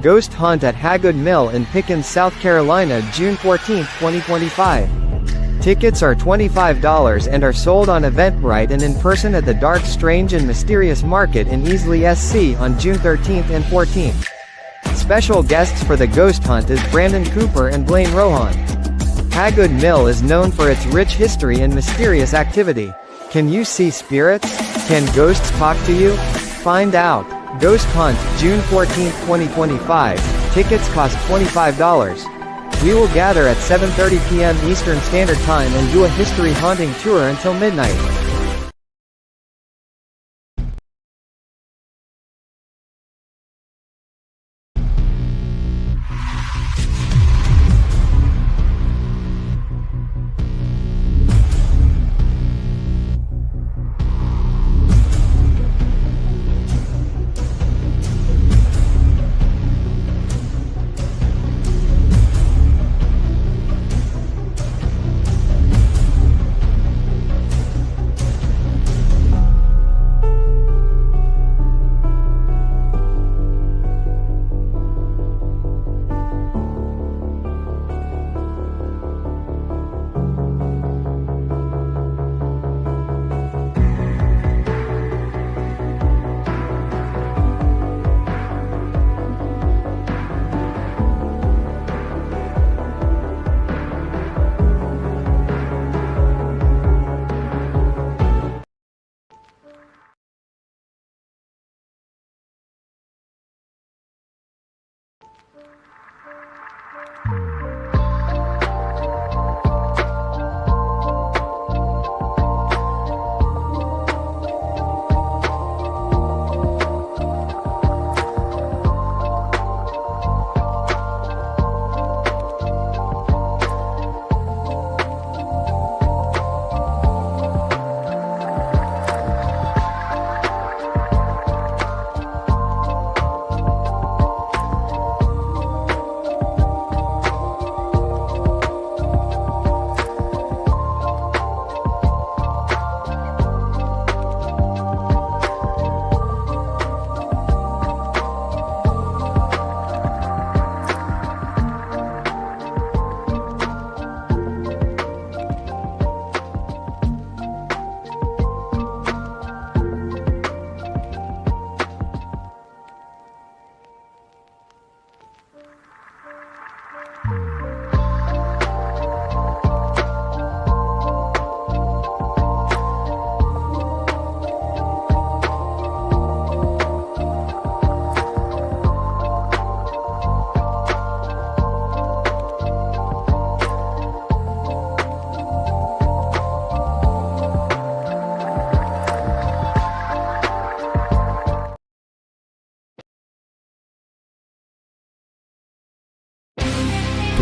Ghost Hunt at Hagood Mill in Pickens, South Carolina, June 14, 2025. Tickets are $25 and are sold on Eventbrite and in person at the Dark, Strange and Mysterious Market in Easley, SC on June 13 and 14. Special guests for the Ghost Hunt is Brandon Cooper and Blaine Rohan. Hagood Mill is known for its rich history and mysterious activity. Can you see spirits? Can ghosts talk to you? Find out. Ghost Hunt, June 14, 2025. Tickets cost $25. We will gather at 7:30 p.m. Eastern Standard Time and do a history haunting tour until midnight.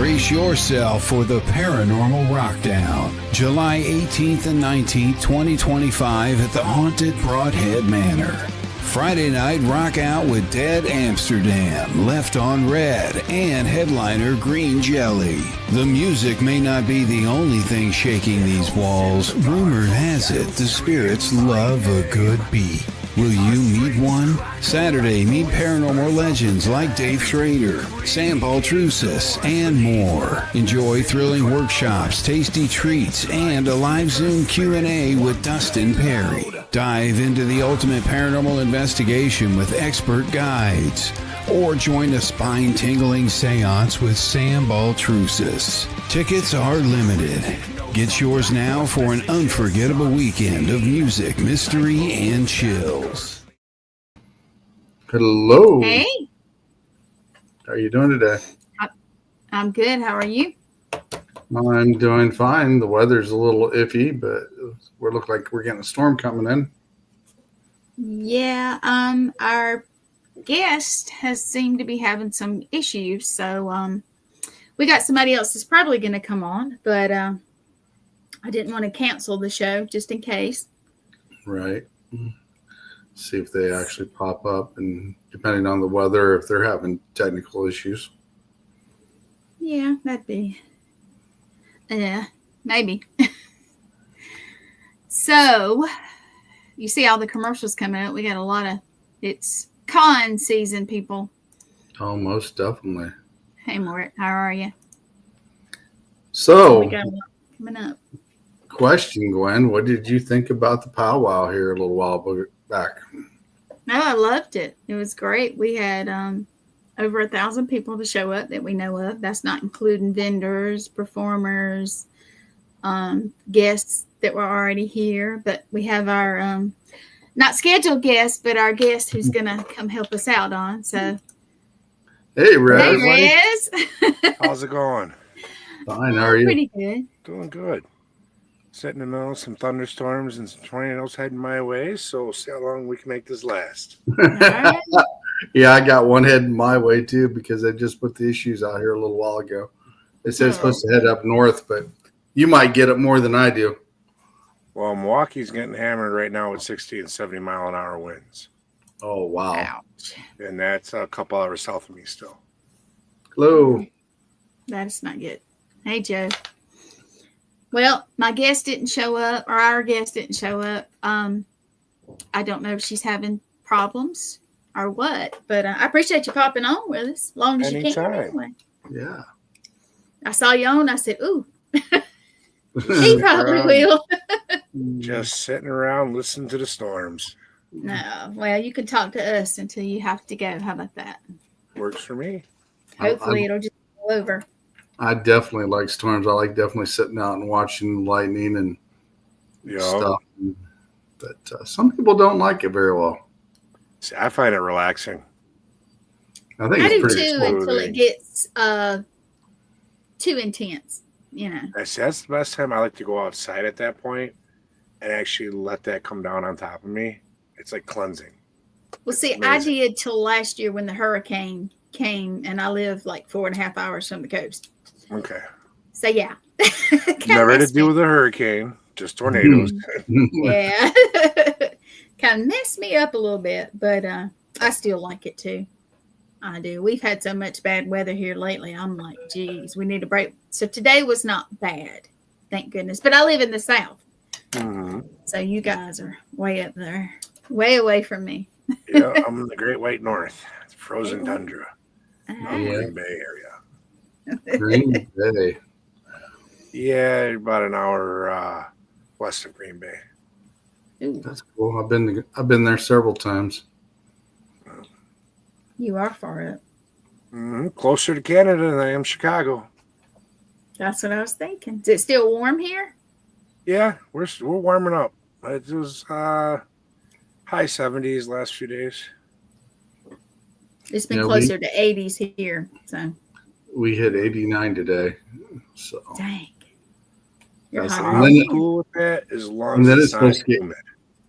Brace yourself for the Paranormal Rockdown, July 18th and 19th, 2025 at the Haunted Broadhead Manor. Friday night, rock out with Dead Amsterdam, Left on Red, and headliner Green Jelly. The music may not be the only thing shaking these walls. Rumor has it the spirits love a good beat. Will you meet one? Saturday, meet paranormal legends like Dave Schrader, Sam Baltrusis, and more. Enjoy thrilling workshops, tasty treats, and a live Zoom Q&A with Dustin Perry. Dive into the ultimate paranormal investigation with expert guides, or join a spine-tingling seance with Sam Baltrusis. Tickets are limited. Get yours now for an unforgettable weekend of music, mystery, and chills. Hello. Hey. How are you doing today? I'm good. How are you? I'm doing fine. The weather's a little iffy, but we look like we're getting a storm coming in. Yeah, our guest has seemed to be having some issues, so we got somebody else that's probably going to come on, but I didn't want to cancel the show just in case. Right. See if they actually pop up, and depending on the weather, if they're having technical issues. Yeah, that'd be, maybe. So, you see all the commercials coming out. We got a lot of, it's con season, people. Oh, most definitely. Hey, Mort, how are you? So we got a lot coming up. Question, Gwen, what did you think about the powwow here a little while back? No, I loved it. It was great. We had over 1,000 people to show up that we know of. That's not including vendors, performers, guests that were already here. But we have our not scheduled guest, but our guest who's going to come help us out on. So, Hey, Rez. Hey, Rez. How's it going? Fine. How are you? Pretty good. Doing good. Sitting in the middle of some thunderstorms and some tornadoes heading my way, so we'll see how long we can make this last. All right. Yeah, I got one heading my way too because I just put the issues out here a little while ago. It said it's supposed to head up north, but you might get it more than I do. Well, Milwaukee's getting hammered right now with 60 and 70 mile an hour winds. Oh, wow. Ouch. And that's a couple hours south of me still. Hello. That's not good. Hey, Joe. Well, my guest didn't show up, or our guest didn't show up. I don't know if she's having problems or what, but I appreciate you popping on with us as long as you can. Anyway. Yeah. I saw you on. I said, ooh, he probably will. Just sitting around listening to the storms. No, well, you can talk to us until you have to go. How about that? Works for me. Hopefully it'll just go over. I definitely like storms. I like definitely sitting out and watching lightning and stuff. But some people don't like it very well. See, I find it relaxing. I think I it's do pretty too smooth. until it gets too intense, you know. That's the best time I like to go outside at that point and actually let that come down on top of me. It's like cleansing. Well, see, I did till last year when the hurricane came, and I live like 4.5 hours from the coast. Okay. So, yeah. Never to do with a hurricane, just tornadoes. Yeah. Kind of messed me up a little bit, but I still like it too. I do. We've had so much bad weather here lately. I'm like, geez, we need a break. So today was not bad, thank goodness. But I live in the South. Mm-hmm. So you guys are way up there, way away from me. Yeah, I'm in the Great White North. It's frozen tundra. Green Bay area. Green Bay. Yeah, about an hour west of Green Bay. Ooh, That's cool. I've been there several times. you are far up. Mm-hmm. Closer to Canada than I am Chicago. That's what I was thinking. Is it still warm here? Yeah, we're warming up. It was high 70s last few days. It's been closer to 80s here. So we hit 89 today. So dang. You're I'm cool with that as long as it's not humid.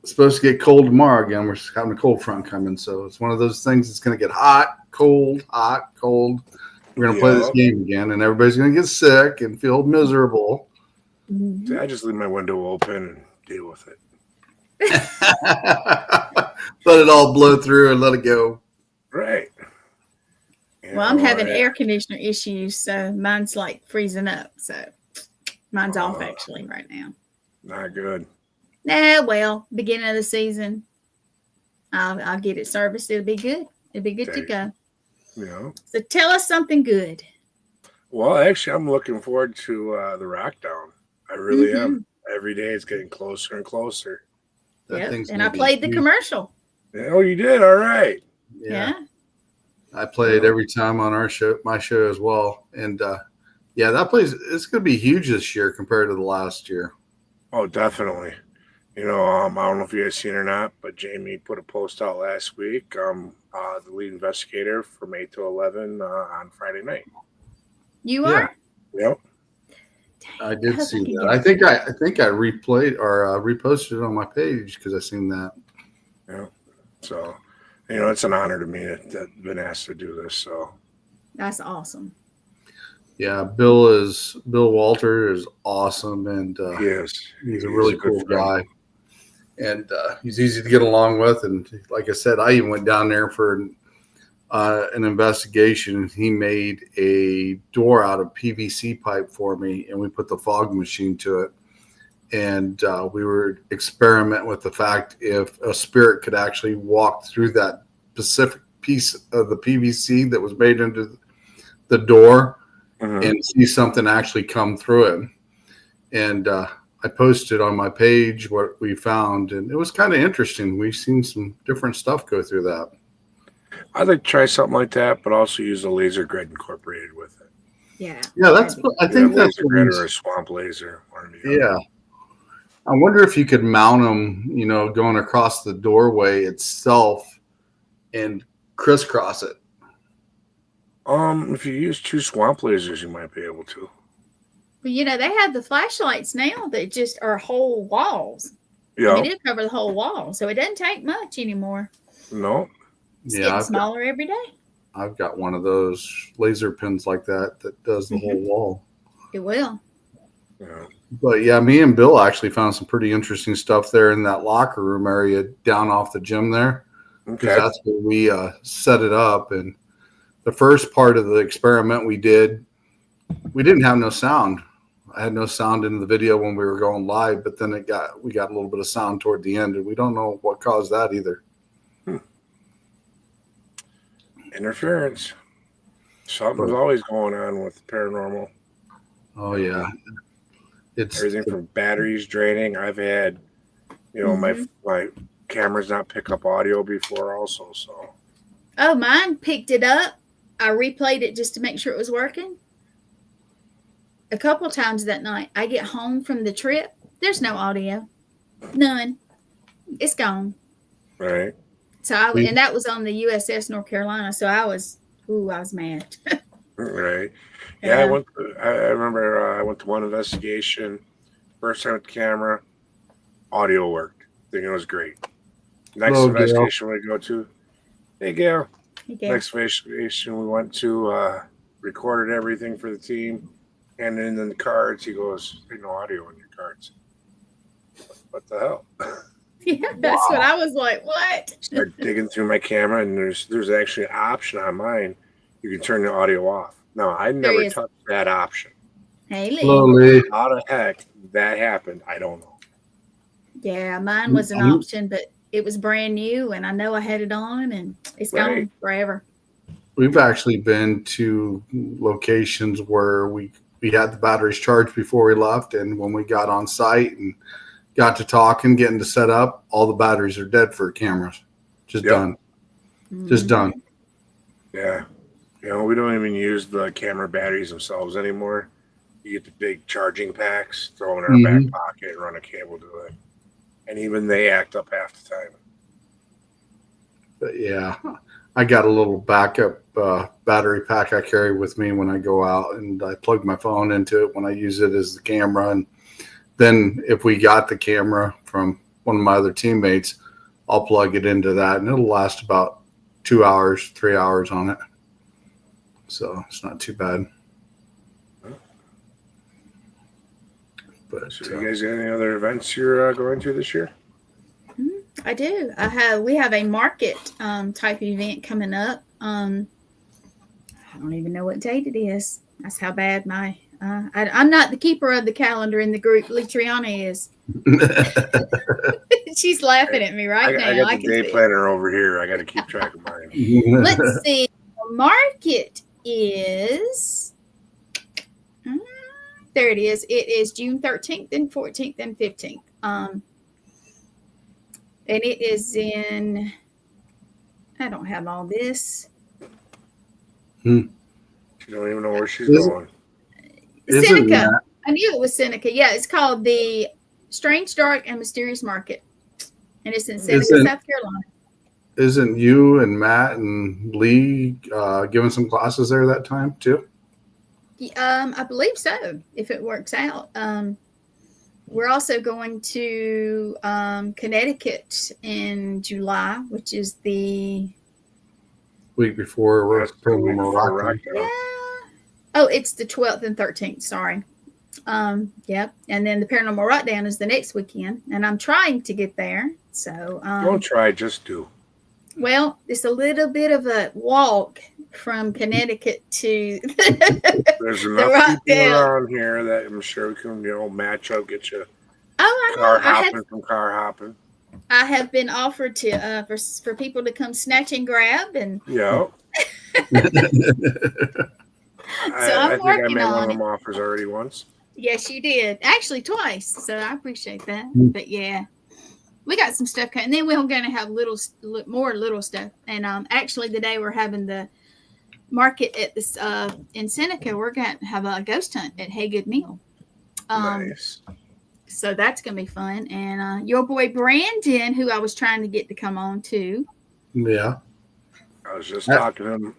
It's supposed to get cold tomorrow again. We're having a cold front coming, so it's one of those things. It's going to get hot, cold, hot, cold. We're going to play this game again, and everybody's going to get sick and feel miserable. Mm-hmm. See, I just leave my window open and deal with it. Let it all blow through and let it go. Right. Well, I'm having air conditioner issues, so mine's like freezing up. So mine's off actually right now. Not good. Nah, well, beginning of the season, I'll get it serviced. It'll be good. It'll be good to go. Yeah. So tell us something good. Well, actually, I'm looking forward to the Rockdown. I really am. Every day it's getting closer and closer. That thing's And gonna I be played the huge. commercial. Oh, you did? All right. Yeah. I play it every time on my show as well. And that place, it's going to be huge this year compared to the last year. Oh, definitely. I don't know if you guys seen it or not, but Jamie put a post out last week. The lead investigator from 8 to 11 on Friday night. You are? Yep. I did see that. I think I replayed or reposted it on my page because I seen that. Yeah. So, it's an honor to me that I've been asked to do this. So that's awesome. Yeah, Bill Walter is awesome, and he's a really cool guy, and he's easy to get along with. And like I said, I even went down there for an investigation. He made a door out of PVC pipe for me, and we put the fog machine to it. And we were experimenting with the fact if a spirit could actually walk through that specific piece of the PVC that was made into the door and see something actually come through it. And I posted on my page what we found, and it was kind of interesting. We've seen some different stuff go through that. I'd like to try something like that, but also use a laser grid incorporated with it. Yeah. Yeah, I think that's laser grid or a swamp laser. Yeah. I wonder if you could mount them, going across the doorway itself and crisscross it. If you use 2 swamp lasers, you might be able to. But they have the flashlights now that just are whole walls. Yeah. I mean, it'll cover the whole wall, so it doesn't take much anymore. No. It's getting smaller every day. I've got one of those laser pins like that does the whole wall. It will. Yeah. But yeah, me and Bill actually found some pretty interesting stuff there in that locker room area down off the gym there. Okay. That's where we set it up. And the first part of the experiment we didn't have no sound. I had no sound in the video when we were going live, but then we got a little bit of sound toward the end, and we don't know what caused that either. Interference. Something's always going on with paranormal. Oh yeah. It's everything from batteries draining. I've had, my cameras not pick up audio before also. So. Oh, mine picked it up. I replayed it just to make sure it was working. A couple times that night, I get home from the trip. There's no audio. None. It's gone. Right. So and that was on the USS North Carolina. So I was mad. Right. Yeah, I remember I went to one investigation. First time with the camera, audio worked. I think it was great. Next investigation we go to, hey Gail. Next investigation we went to, recorded everything for the team, and then in the cards he goes, "There's no audio in your cards." What the hell? Yeah, that's what I was like. What? Start digging through my camera, and there's actually an option on mine. You can turn the audio off. No, I never touched that option. Hey, Lee. How the heck that happened? I don't know. Yeah, mine was an option, but it was brand new, and I know I had it on, and it's gone forever. We've actually been to locations where we had the batteries charged before we left, and when we got on site and got to talking, getting to set up, all the batteries are dead for cameras. Just done. Just done. Yeah. We don't even use the camera batteries themselves anymore. You get the big charging packs, throw them in our back pocket, and run a cable to it. And even they act up half the time. But yeah, I got a little backup battery pack I carry with me when I go out, and I plug my phone into it when I use it as the camera. And then if we got the camera from one of my other teammates, I'll plug it into that, and it'll last about 2 hours, 3 hours on it. So it's not too bad. But so you guys got any other events you're going to this year? I do. We have a market type event coming up. I don't even know what date it is. That's how bad my I'm not the keeper of the calendar in the group. Litriana is. She's laughing at me now. I got the day planner over here. I got to keep track of mine. Let's see. The market is. There it is. It is June 13th and 14th and 15th. And it is in, I don't have all this. She don't even know where she's Is it- going. Isn't Seneca. that- I knew it was Seneca. Yeah, it's called the Strange, Dark, and Mysterious Market. And it's in Seneca, Isn't- South Carolina. Isn't you and Matt and Lee giving some classes there that time too? I believe so, if it works out. We're also going to Connecticut in July, which is the Week before we're That's the week Paranormal before Rock Down. yeah. Oh, it's the 12th and 13th. Sorry. Yep. And then the Paranormal Rock Down is the next weekend, and I'm trying to get there. So Don't try, just do. well, it's a little bit of a walk from Connecticut to There's the enough Rock people Down. around here that I'm sure we can, match up, get you Oh, I car know. hopping from car hopping. I have been offered to for people to come snatch and grab, and Yeah. I'm I think I working made one on of it. them offers already once. yes, you did. Actually, twice. So I appreciate that. Mm. But yeah, we got some stuff coming. And then we're going to have more little stuff. And actually, the day we're having the market at this in Seneca, we're going to have a ghost hunt at Haygood Mill. Nice. So that's going to be fun. And your boy Brandon, who I was trying to get to come on too. Yeah. I was just talking to him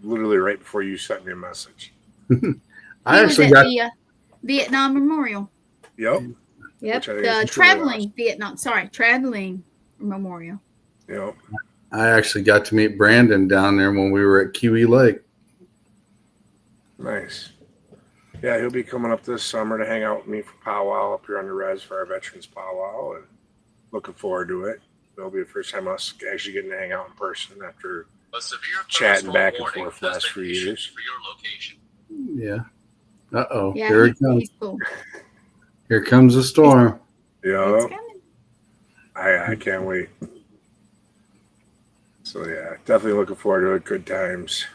literally right before you sent me a message. I He was actually at got the Vietnam Memorial. Yep. Yep, Which I think the is truly traveling memorial. Yep. I actually got to meet Brandon down there when we were at Kiwi Lake. Nice. Yeah, he'll be coming up this summer to hang out with me for powwow up here on the res for our veterans powwow, and looking forward to it. It'll be the first time us actually getting to hang out in person after chatting back and forth the last few years. Yeah. Uh-oh. Yeah, Here it comes. he's cool. Here comes the storm. Yeah, It's coming. I can't wait. So yeah, definitely looking forward to it. Good times.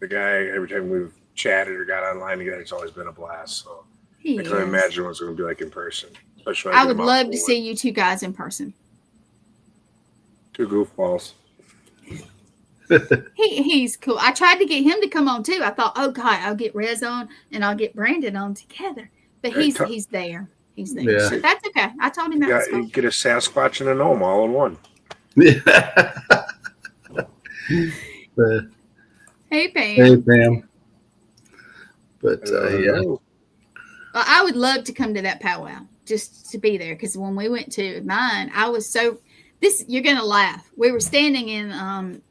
The guy, every time we've chatted or got online together, it's always been a blast. So He I can is. imagine what it's going to be like in person. Especially when I get would him out love to forward. see you two guys in person. Two goofballs. He's cool. I tried to get him to come on too. I thought, oh God, I'll get Rez on and I'll get Brandon on together. But Hey, he's there. He's there. Yeah. So that's okay. I told him You that was got, you cool. get a Sasquatch and a gnome all in one. Yeah. But, Hey Pam. hey, Pam. But yeah. Well, I would love to come to that powwow just to be there because when we went to mine, I was so you're gonna laugh. We were standing in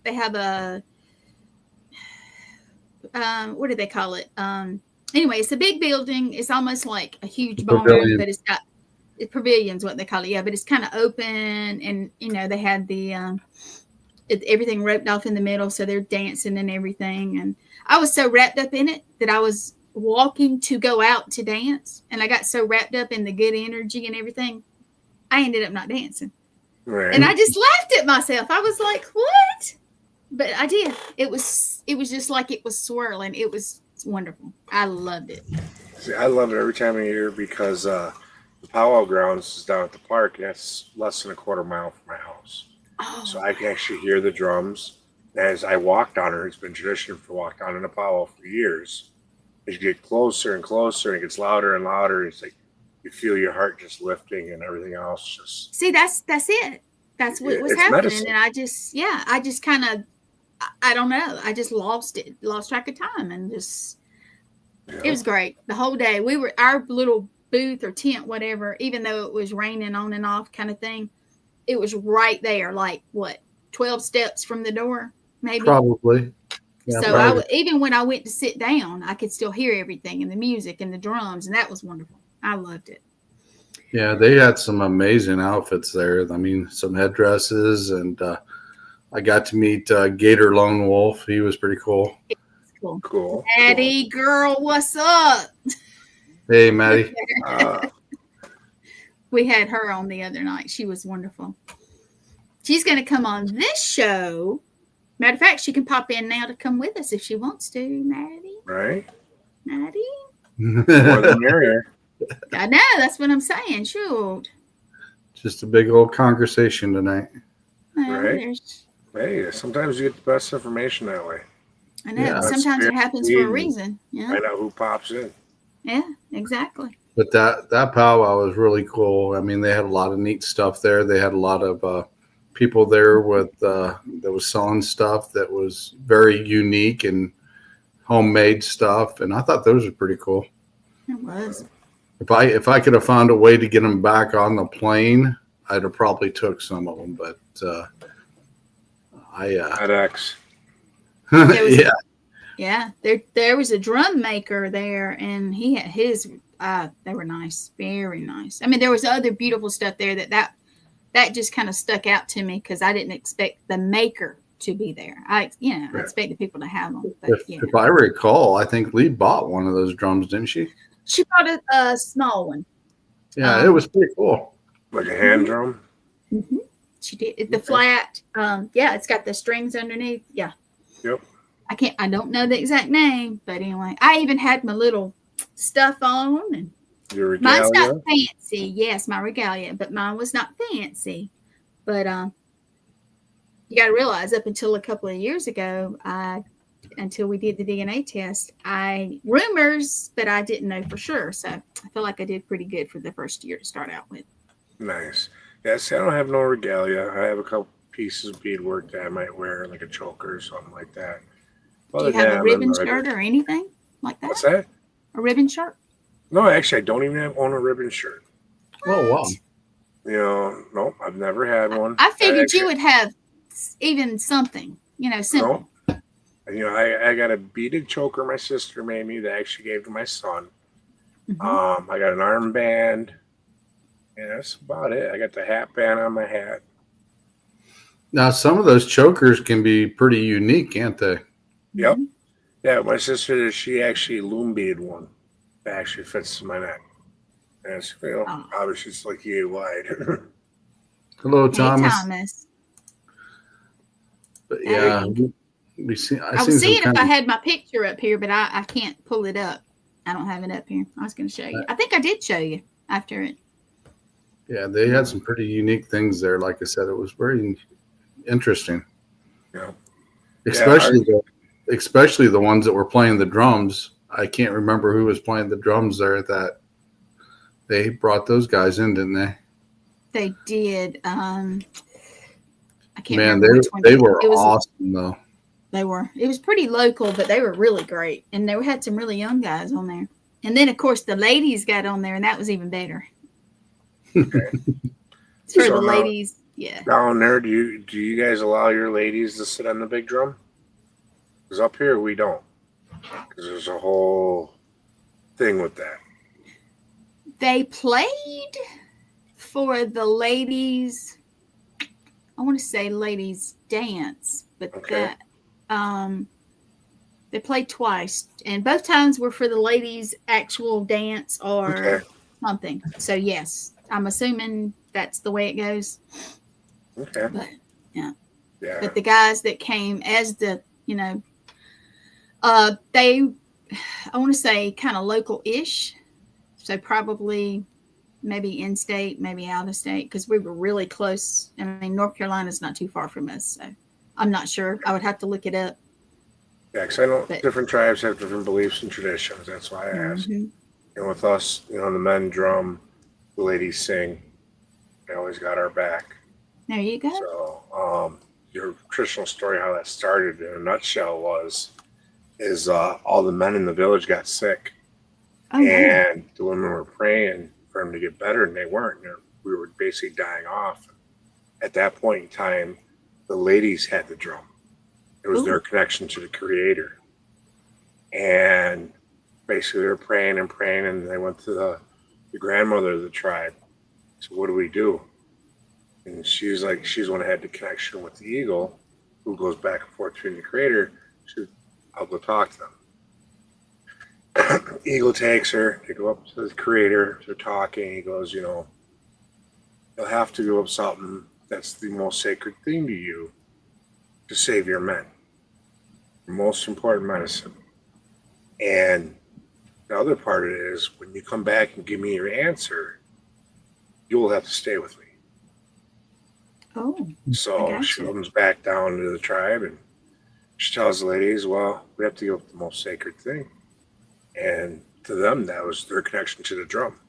they have a what do they call it? Anyway, it's a big building. It's almost like a huge barn, but it's got pavilion's what they call it. Yeah, but it's kind of open, and they had the everything roped off in the middle, so they're dancing and everything. And I was so wrapped up in it that I was walking to go out to dance, and I got so wrapped up in the good energy and everything, I ended up not dancing. Right. And I just laughed at myself. I was like, "What?" But I did. It was just like it was swirling. It was wonderful. I loved it. See, I love it every time of year because the powwow grounds is down at the park, and that's less than a quarter mile from my house. Oh, So I can actually hear the drums. As I walk down her, it's been tradition to walk down in a powwow for years. As you get closer and closer, and it gets louder and louder, it's like you feel your heart just lifting and everything else just. see, that's it. That's what was It's happening. medicine. And I just kind of, I don't know. I just lost track of time, and just it was great the whole day. We were our little booth or tent, whatever. Even though it was raining on and off, kind of thing, it was right there. Like what, 12 steps from the door, maybe. Probably. Yeah, So probably. even when I went to sit down, I could still hear everything and the music and the drums, and that was wonderful. I loved it. Yeah, they had some amazing outfits there. I mean, some headdresses, and I got to meet Gator Lone Wolf. He was pretty cool. Cool. Cool. Maddie, girl, what's up? Hey, Maddie. We had her on the other night. She was wonderful. She's going to come on this show. Matter of fact, she can pop in now to come with us if she wants to, Maddie. Right? Maddie? More the merrier. I know. That's what I'm saying. Shoot. Just a big old conversation tonight. Well, Right. Hey, sometimes you get the best information that way. I know. Yeah, sometimes it happens for a reason. Yeah. Find out who pops in. Yeah, exactly. But that powwow was really cool. I mean, they had a lot of neat stuff there. They had a lot of people there with that was selling stuff that was very unique and homemade stuff, and I thought those were pretty cool. It was. If I could have found a way to get them back on the plane, I'd have probably took some of them. But FedEx. Yeah. Yeah, there was a drum maker there, and he had his. They were nice, very nice. I mean, there was other beautiful stuff there that just kind of stuck out to me because I didn't expect the maker to be there. I expected people to have them. But, if I recall, I think Lee bought one of those drums, didn't she? She bought a small one. Yeah, it was pretty cool. Like a hand drum. Mm-hmm. She did the flat. Yeah, it's got the strings underneath. Yeah. Yep. I don't know the exact name, but anyway, I even had my little stuff on, and your regalia? Mine's not fancy. Yes, my regalia, but mine was not fancy. But you got to realize, up until a couple of years ago, until we did the DNA test, rumors, but I didn't know for sure. So I feel like I did pretty good for the first year to start out with. Nice. Yeah, see, I don't have no regalia. I have a couple pieces of beadwork that I might wear, like a choker or something like that. Do you have a ribbon shirt or anything like that? What's that? A ribbon shirt? No, actually, I don't even own a ribbon shirt. What? Oh, wow. No, I've never had one. I figured you would have even something, simple. No. I got a beaded choker my sister made me that I actually gave to my son. Mm-hmm. I got an armband. And that's about it. I got the hat band on my hat. Now, some of those chokers can be pretty unique, can't they? Yep. Yeah, my sister, she actually loom beaded one that actually fits my neck. And it's, obviously it's like yay wide. Hello, Thomas. Hey, Thomas. But yeah, I was seeing if I had my picture up here, but I can't pull it up. I don't have it up here. I was going to show you. I think I did show you after it. Yeah, they had some pretty unique things there. Like I said, it was very interesting. Yeah. Especially the ones that were playing the drums. I can't remember who was playing the drums there. That they brought those guys in, didn't they? They did. I can't remember which one. They were awesome, though. They were. It was pretty local, but they were really great, and they had some really young guys on there. And then, of course, the ladies got on there, and that was even better. Okay. For the ladies, yeah. Down there, do you guys allow your ladies to sit on the big drum? Because up here we don't. Because there's a whole thing with that. They played for the ladies. I want to say ladies dance, but that they played twice, and both times were for the ladies' actual dance or something. So yes, I'm assuming that's the way it goes. Okay. But yeah. But the guys that came as the, they, I want to say kind of local-ish. So probably maybe in-state, maybe out-of-state, because we were really close. I mean, North Carolina's not too far from us, so I'm not sure. I would have to look it up. Yeah, because I know different tribes have different beliefs and traditions. That's why I asked. And with us, the men drum, the ladies sing. They always got our back. There you go. So, your traditional story, how that started in a nutshell is all the men in the village got sick. Oh, and the women were praying for them to get better, and they weren't. We were basically dying off. At that point in time, the ladies had the drum. It was their connection to the Creator. And basically they were praying, and they went to the grandmother of the tribe. So what do we do? And she's like, she's one that had the connection with the eagle, who goes back and forth between the Creator. She said, I'll go talk to them. Eagle takes her. They go up to the Creator. They're talking. He goes, you'll have to give up something that's the most sacred thing to you to save your men. The most important medicine. And the other part of it is when you come back and give me your answer, you'll have to stay with me. Oh, So she comes back down to the tribe and she tells the ladies, well, we have to give up the most sacred thing. And to them, that was their connection to the drum.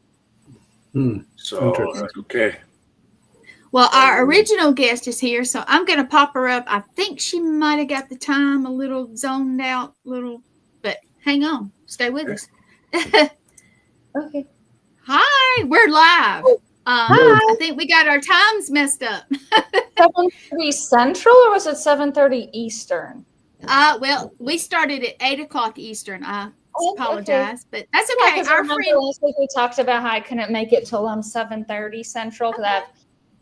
So, okay. Well, our original guest is here, so I'm going to pop her up. I think she might have got the time a little zoned out, but hang on. Stay with us. Okay. Hi, we're live. I think we got our times messed up. 7:30 Central, or was it 7:30 Eastern? Well, we started at 8:00 Eastern. I apologize, but that's okay. Our friend last week we talked about how I couldn't make it till 7:30 Central because I have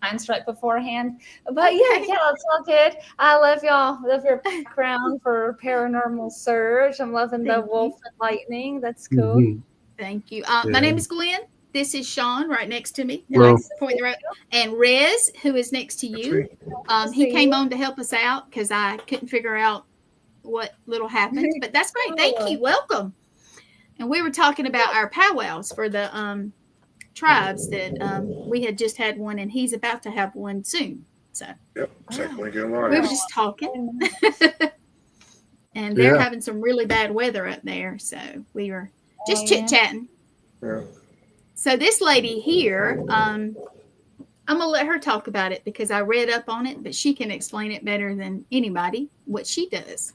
times right beforehand. But yeah, it's all good. I love y'all. Love your background for Paranormal Surge. I'm loving the wolf and lightning. That's cool. Mm-hmm. Thank you. My name is Gwen. This is Shawn right next to me. And Rez, who is next to you. He came on to help us out because I couldn't figure out what little happened. But that's great. Thank you. Welcome. And we were talking about our powwows for the tribes that we had just had one, and he's about to have one soon. So we were just talking. And they're having some really bad weather up there. So we were just chit-chatting. Yeah. So this lady here, I'm going to let her talk about it because I read up on it, but she can explain it better than anybody what she does.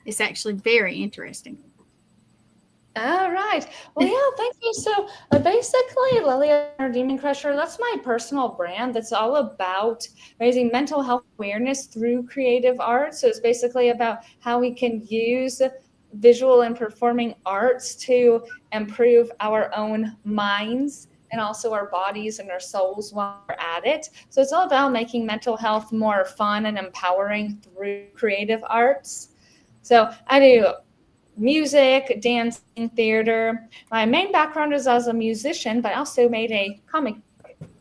It's actually very interesting. All right. Well, yeah, thank you. So basically, Lilia, our Demon Crusher, that's my personal brand. That's all about raising mental health awareness through creative art. So it's basically about how we can use visual and performing arts to improve our own minds and also our bodies and our souls while we're at it. So it's all about making mental health more fun and empowering through creative arts. So I do music, dancing, theater. My main background is as a musician, but I also made a comic.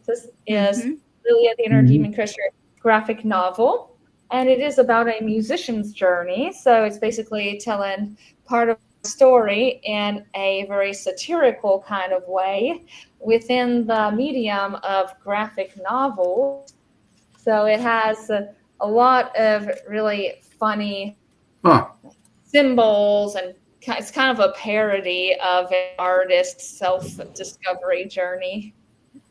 This is Lilia, the Inner Demon Crusher graphic novel. And it is about a musician's journey. So it's basically telling part of the story in a very satirical kind of way within the medium of graphic novels. So it has a lot of really funny symbols, and it's kind of a parody of an artist's self-discovery journey.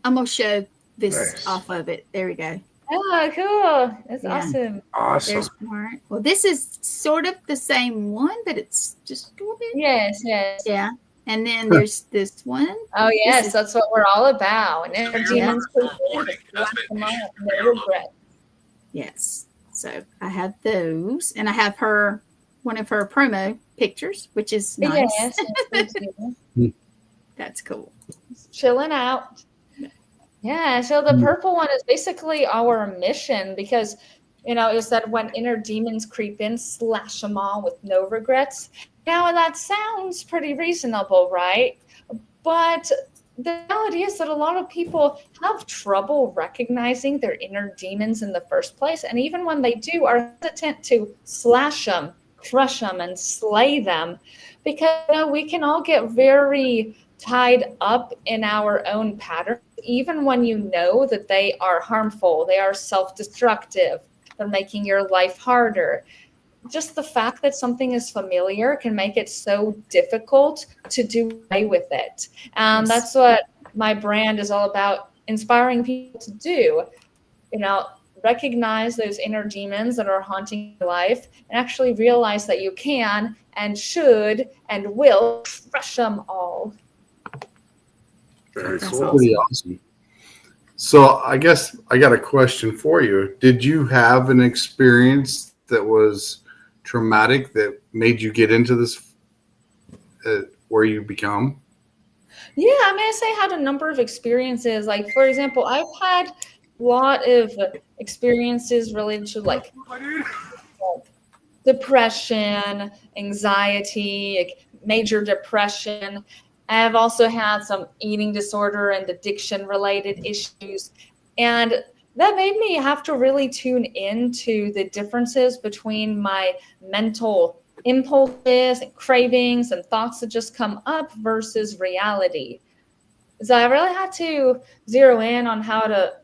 I'm going to show this off of it. There we go. Oh, cool. That's awesome. Awesome. There's more. Well, this is sort of the same one, but it's just a little bit. Yes. Yeah. And then there's this one. Oh, yes. That's what we're all about. And inner demons, no regret. Yes. So I have those. And I have one of her promo pictures, which is nice. Yes. That's cool. Just chilling out. Yeah, so the purple one is basically our mission because, it said when inner demons creep in, slash them all with no regrets. Now, that sounds pretty reasonable, right? But the reality is that a lot of people have trouble recognizing their inner demons in the first place. And even when they do, are hesitant to slash them, crush them, and slay them because we can all get very tied up in our own patterns, even when you know that they are harmful, they are self-destructive, they're making your life harder. Just the fact that something is familiar can make it so difficult to do away with it. And that's what my brand is all about, inspiring people to do. Recognize those inner demons that are haunting your life and actually realize that you can and should and will crush them all. Very That's cool. pretty awesome. So I guess I got a question for you. Did you have an experience that was traumatic that made you get into this where you become? Yeah, I say I had a number of experiences. Like, for example, I've had a lot of experiences related to depression, anxiety, major depression. I've also had some eating disorder and addiction related issues. And that made me have to really tune into the differences between my mental impulses and cravings and thoughts that just come up versus reality. So I really had to zero in on how to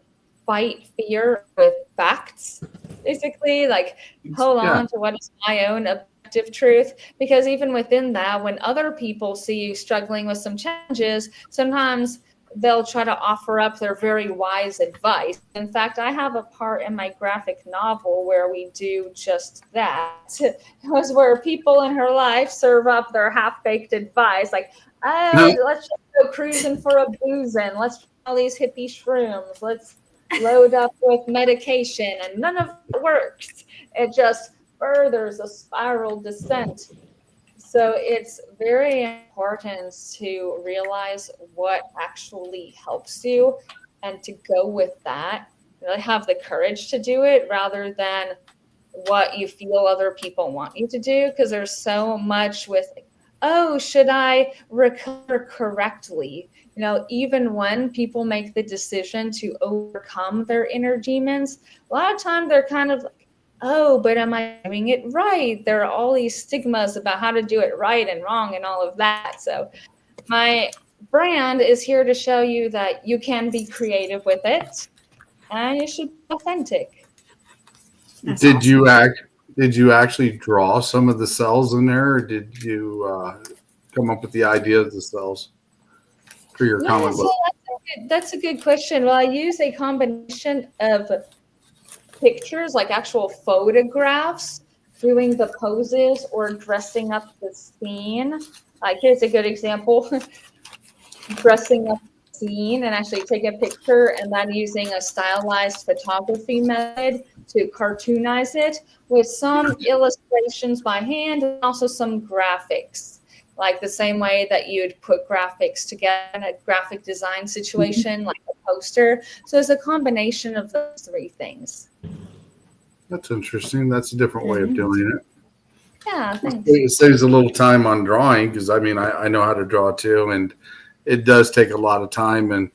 fight fear with facts, basically, like hold on to what is my own objective truth. Because even within that, when other people see you struggling with some challenges, sometimes they'll try to offer up their very wise advice. In fact, I have a part in my graphic novel where we do just that. It was where people in her life serve up their half-baked advice, like, oh, let's just go cruising for a boozing. Let's try all these hippie shrooms. Let's load up with medication, and none of it works. It just furthers a spiral descent. So it's very important to realize what actually helps you and to go with that. Really have the courage to do it rather than what you feel other people want you to do. Because there's so much with, oh, should I recover correctly? You know, even when people make the decision to overcome their inner demons, a lot of times they're kind of like, oh, but am I doing it right? There are all these stigmas about how to do it right and wrong and all of that. So my brand is here to show you that you can be creative with it and you should be authentic. That's awesome. Did you actually draw some of the cells in there, or did you come up with the idea of the cells for your comic book? That's a good question. Well, I use a combination of pictures, like actual photographs, doing the poses or dressing up the scene. Like here's a good example. Dressing up the scene and actually take a picture and then using a stylized photography method to cartoonize it with some illustrations by hand and also some graphics. Like the same way that you'd put graphics together in a graphic design situation, like a poster. So it's a combination of those three things. That's interesting. That's a different way of doing it. Yeah, thanks. It saves a little time on drawing because, I mean, I know how to draw too, and it does take a lot of time and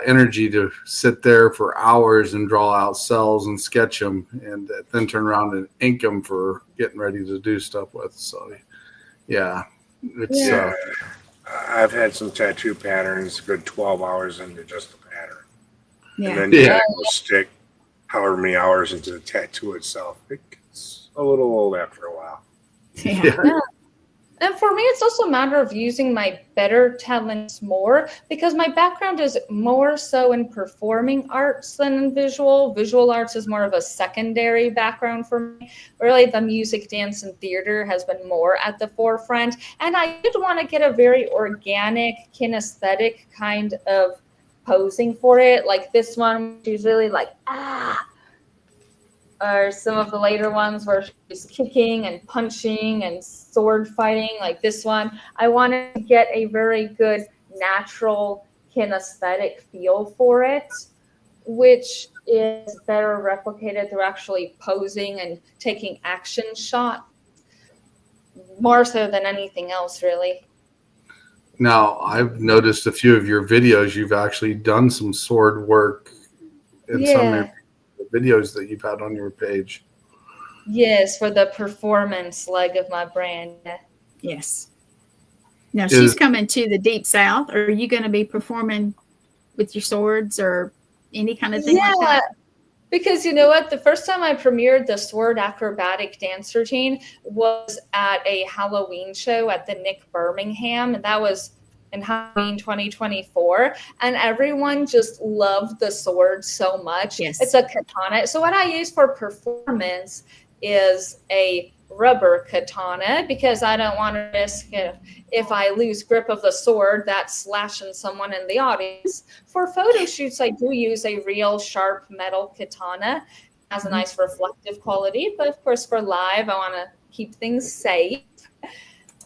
energy to sit there for hours and draw out cells and sketch them and then turn around and ink them for getting ready to do stuff with. So, yeah. I've had some tattoo patterns, good 12 hours into just the pattern. Yeah. And then you will stick however many hours into the tattoo itself. It gets a little old after a while. Yeah. And for me, it's also a matter of using my better talents more because my background is more so in performing arts than in visual. Visual arts is more of a secondary background for me. Really, the music, dance, and theater has been more at the forefront. And I did want to get a very organic, kinesthetic kind of posing for it. Like this one, she's really like, or some of the later ones where she's kicking and punching and sword fighting, like this one. I wanted to get a very good natural kinesthetic feel for it, which is better replicated through actually posing and taking action shots, more so than anything else, really. Now, I've noticed a few of your videos, you've actually done some sword work in some of the videos that you've had on your page. Yes, for the performance leg of my brand. Yes. Now, she's coming to the Deep South. Are you going to be performing with your swords or any kind of thing like that? Because you know what? The first time I premiered the sword acrobatic dance routine was at a Halloween show at the Nick Birmingham, and that was in Halloween 2024. And everyone just loved the sword so much. Yes. It's a katana. So what I use for performance is a rubber katana because I don't want to risk, if I lose grip of the sword, that slashing someone in the audience. For photo shoots, I do use a real sharp metal katana. It has a nice reflective quality, but of course for live, I want to keep things safe.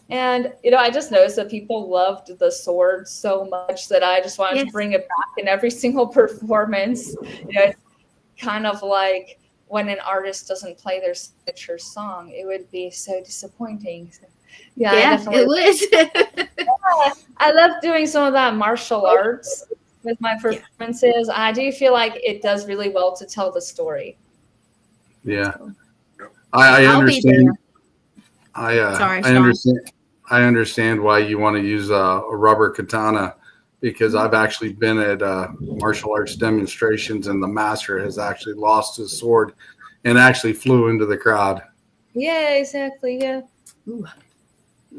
And, I just noticed that people loved the sword so much that I just wanted to bring it back in every single performance. It's kind of like when an artist doesn't play their signature song, it would be so disappointing. So, it would. I love doing some of that martial arts with my performances. I do feel like it does really well to tell the story. Yeah, I understand. I understand why you want to use a rubber katana because I've actually been at martial arts demonstrations, and the master has actually lost his sword and actually flew into the crowd. Yeah, exactly. Yeah. Ooh.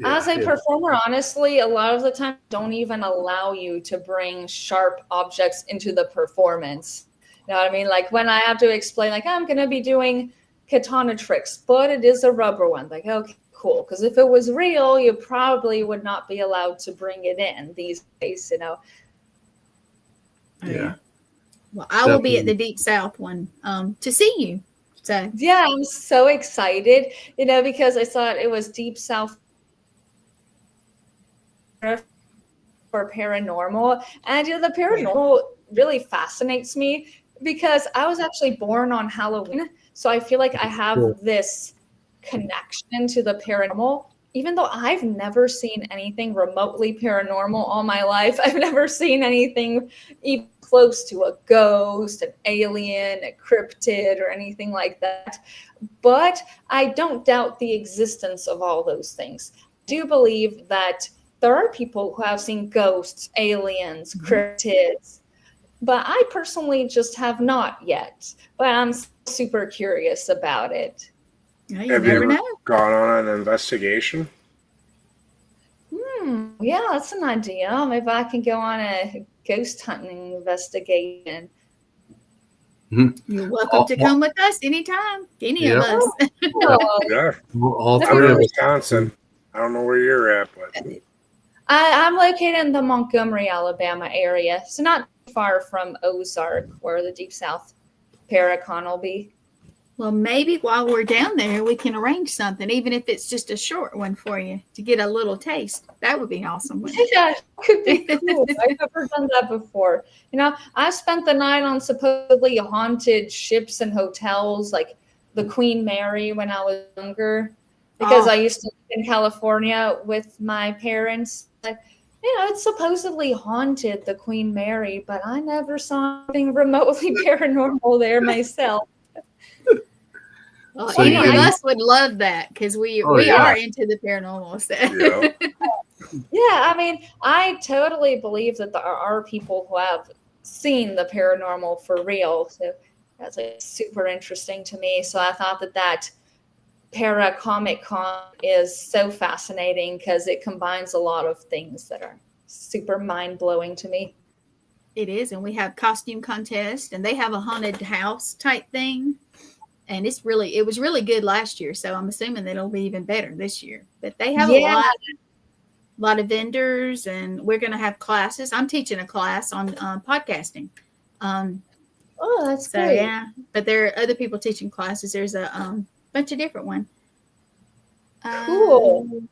As a performer, honestly, a lot of the time don't even allow you to bring sharp objects into the performance. You know what I mean? Like when I have to explain, like, I'm going to be doing katana tricks, but it is a rubber one. Like, okay, cool. Because if it was real, you probably would not be allowed to bring it in these days, you know. Yeah. Well, I will be at the Deep South one to see you. So yeah, I'm so excited, you know, because I thought it was Deep South for paranormal, and you know, the paranormal really fascinates me because I was actually born on Halloween, so I feel like I have this connection to the paranormal, even though I've never seen anything remotely paranormal all my life. I've never seen anything even close to a ghost, an alien, a cryptid, or anything like that. But I don't doubt the existence of all those things. I do believe that there are people who have seen ghosts, aliens, cryptids, but I personally just have not yet. But I'm super curious about it. Yeah, have you ever gone on an investigation? Yeah, that's an idea. Maybe I can go on a ghost hunting investigation. You're welcome to come with us anytime. Any of us. Yeah. All I'm three in of us. Wisconsin. I don't know where you're at, but I'm located in the Montgomery, Alabama area. So not far from Ozark, where the Deep South Paracon will be. Well, maybe while we're down there, we can arrange something, even if it's just a short one for you to get a little taste. That would be awesome. Yeah, it could be cool. I've never done that before. You know, I spent the night on supposedly haunted ships and hotels, like the Queen Mary when I was younger, because I used to live in California with my parents. You know, it's supposedly haunted, the Queen Mary, but I never saw anything remotely paranormal there myself. Well, any of us would love that because we are into the paranormal stuff. Yeah, I mean, I totally believe that there are people who have seen the paranormal for real. So that's like super interesting to me. So I thought that Para Comic Con is so fascinating because it combines a lot of things that are super mind-blowing to me. It is, and we have costume contest, and they have a haunted house type thing. And it was really good last year, so I'm assuming that it'll be even better this year. But they have a lot of vendors, and we're going to have classes. I'm teaching a class on podcasting. That's great. Yeah, but there are other people teaching classes. There's a bunch of different ones. Cool.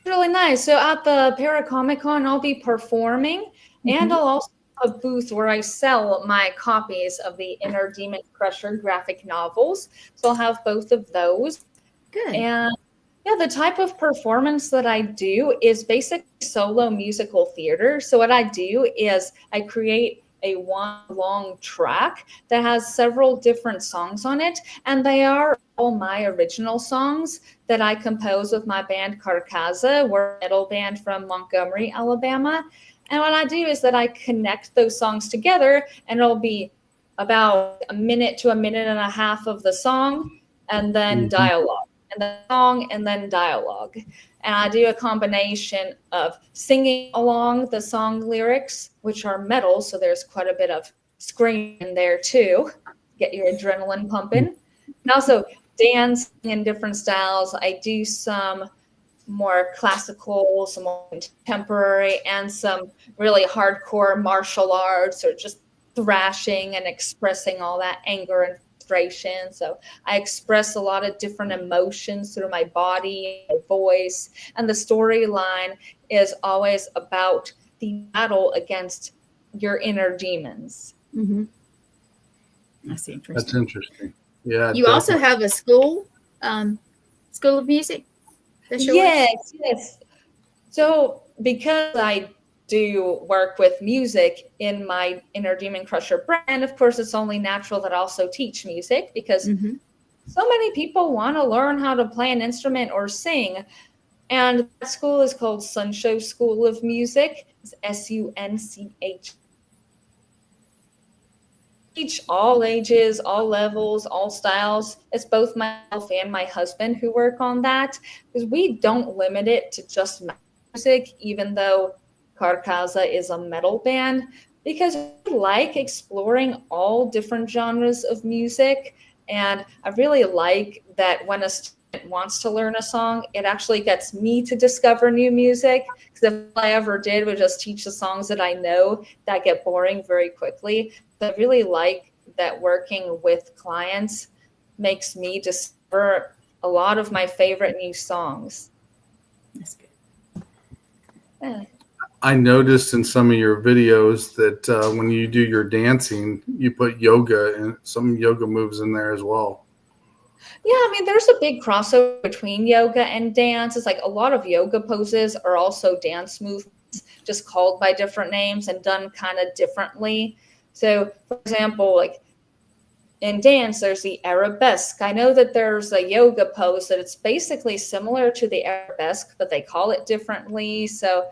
Really nice. So at the Paracomic-Con, I'll be performing, and I'll also a booth where I sell my copies of the Inner Demon Crusher graphic novels. So I'll have both of those. Good. And yeah, the type of performance that I do is basic solo musical theater. So what I do is I create a one long track that has several different songs on it, and they are all my original songs that I compose with my band Carcaza. We're a metal band from Montgomery, Alabama. And what I do is that I connect those songs together, and it'll be about a minute to a minute and a half of the song, and then dialogue, and the song, and then dialogue. And I do a combination of singing along the song lyrics, which are metal, so there's quite a bit of screaming in there too, get your adrenaline pumping. And also dancing in different styles. I do some more classical, some more contemporary, and some really hardcore martial arts, or just thrashing and expressing all that anger and frustration. So I express a lot of different emotions through my body and voice, and the storyline is always about the battle against your inner demons. That's interesting. That's interesting. Yeah. You also have a school of music. Yes. So because I do work with music in my Inner Demon Crusher brand, of course, it's only natural that I also teach music, because so many people want to learn how to play an instrument or sing, And that school is called Sunshow School of Music. It's SUNCH. Teach all ages, all levels, all styles. It's both myself and my husband who work on that, because we don't limit it to just music, even though Carcaza is a metal band, because we like exploring all different genres of music. And I really like that when a student wants to learn a song, it actually gets me to discover new music. Because if all I ever did was just teach the songs that I know, that get boring very quickly. So I really like that working with clients makes me discover a lot of my favorite new songs. That's good. Yeah. I noticed in some of your videos that when you do your dancing, you put yoga and some yoga moves in there as well. Yeah, I mean, there's a big crossover between yoga and dance. It's like a lot of yoga poses are also dance movements, just called by different names and done kind of differently. So, for example, like in dance, there's the arabesque. I know that there's a yoga pose that it's basically similar to the arabesque, but they call it differently. So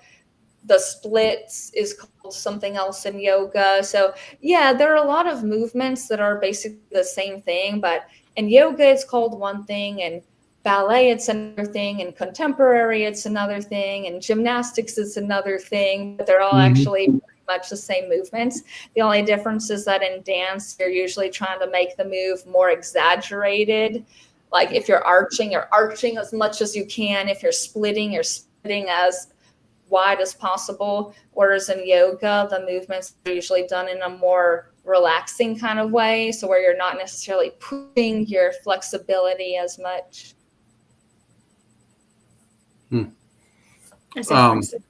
the splits is called something else in yoga. So yeah, there are a lot of movements that are basically the same thing, but in yoga it's called one thing, and ballet it's another thing, and contemporary it's another thing, and gymnastics is another thing, but they're all actually pretty much the same movements. The only difference is that in dance you're usually trying to make the move more exaggerated. Like if you're arching as much as you can. If you're splitting as wide as possible. Whereas in yoga, the movements are usually done in a more relaxing kind of way, so where you're not necessarily pushing your flexibility as much. That's impressive.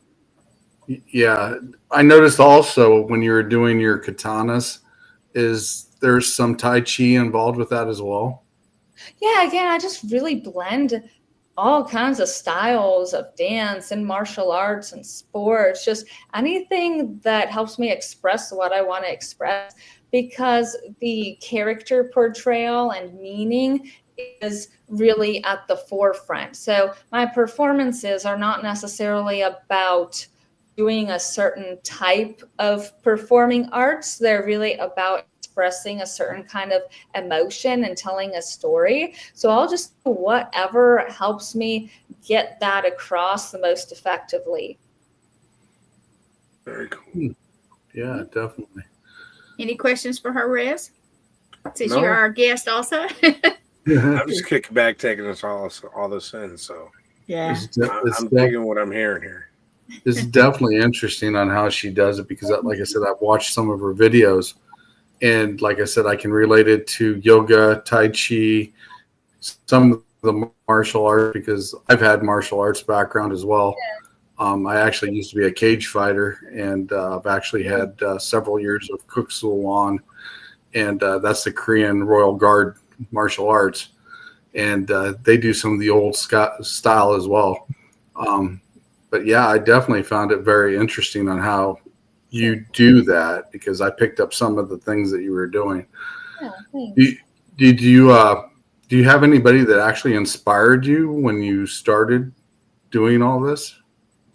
Yeah, I noticed also when you were doing your katanas, is there's some Tai Chi involved with that as well? Yeah, again, I just really blend all kinds of styles of dance and martial arts and sports, just anything that helps me express what I want to express, because the character portrayal and meaning is really at the forefront. So my performances are not necessarily about doing a certain type of performing arts. They're really about expressing a certain kind of emotion and telling a story. So I'll just do whatever helps me get that across the most effectively. Very cool. Yeah, definitely. Any questions for her, Rez? Since No. you're our guest also. I'm just kicking back, taking this all this in. So Yeah. I'm digging what I'm hearing here. It's definitely interesting on how she does it because, like I said, I've watched some of her videos. And like I said, I can relate it to yoga, Tai Chi, some of the martial art because I've had martial arts background as well. I actually used to be a cage fighter, and I've actually had several years of Kuk Sool, and that's the Korean Royal Guard martial arts. And they do some of the old style as well. But yeah, I definitely found it very interesting on how you do that because I picked up some of the things that you were doing. Yeah, thanks. Do you have anybody that actually inspired you when you started doing all this?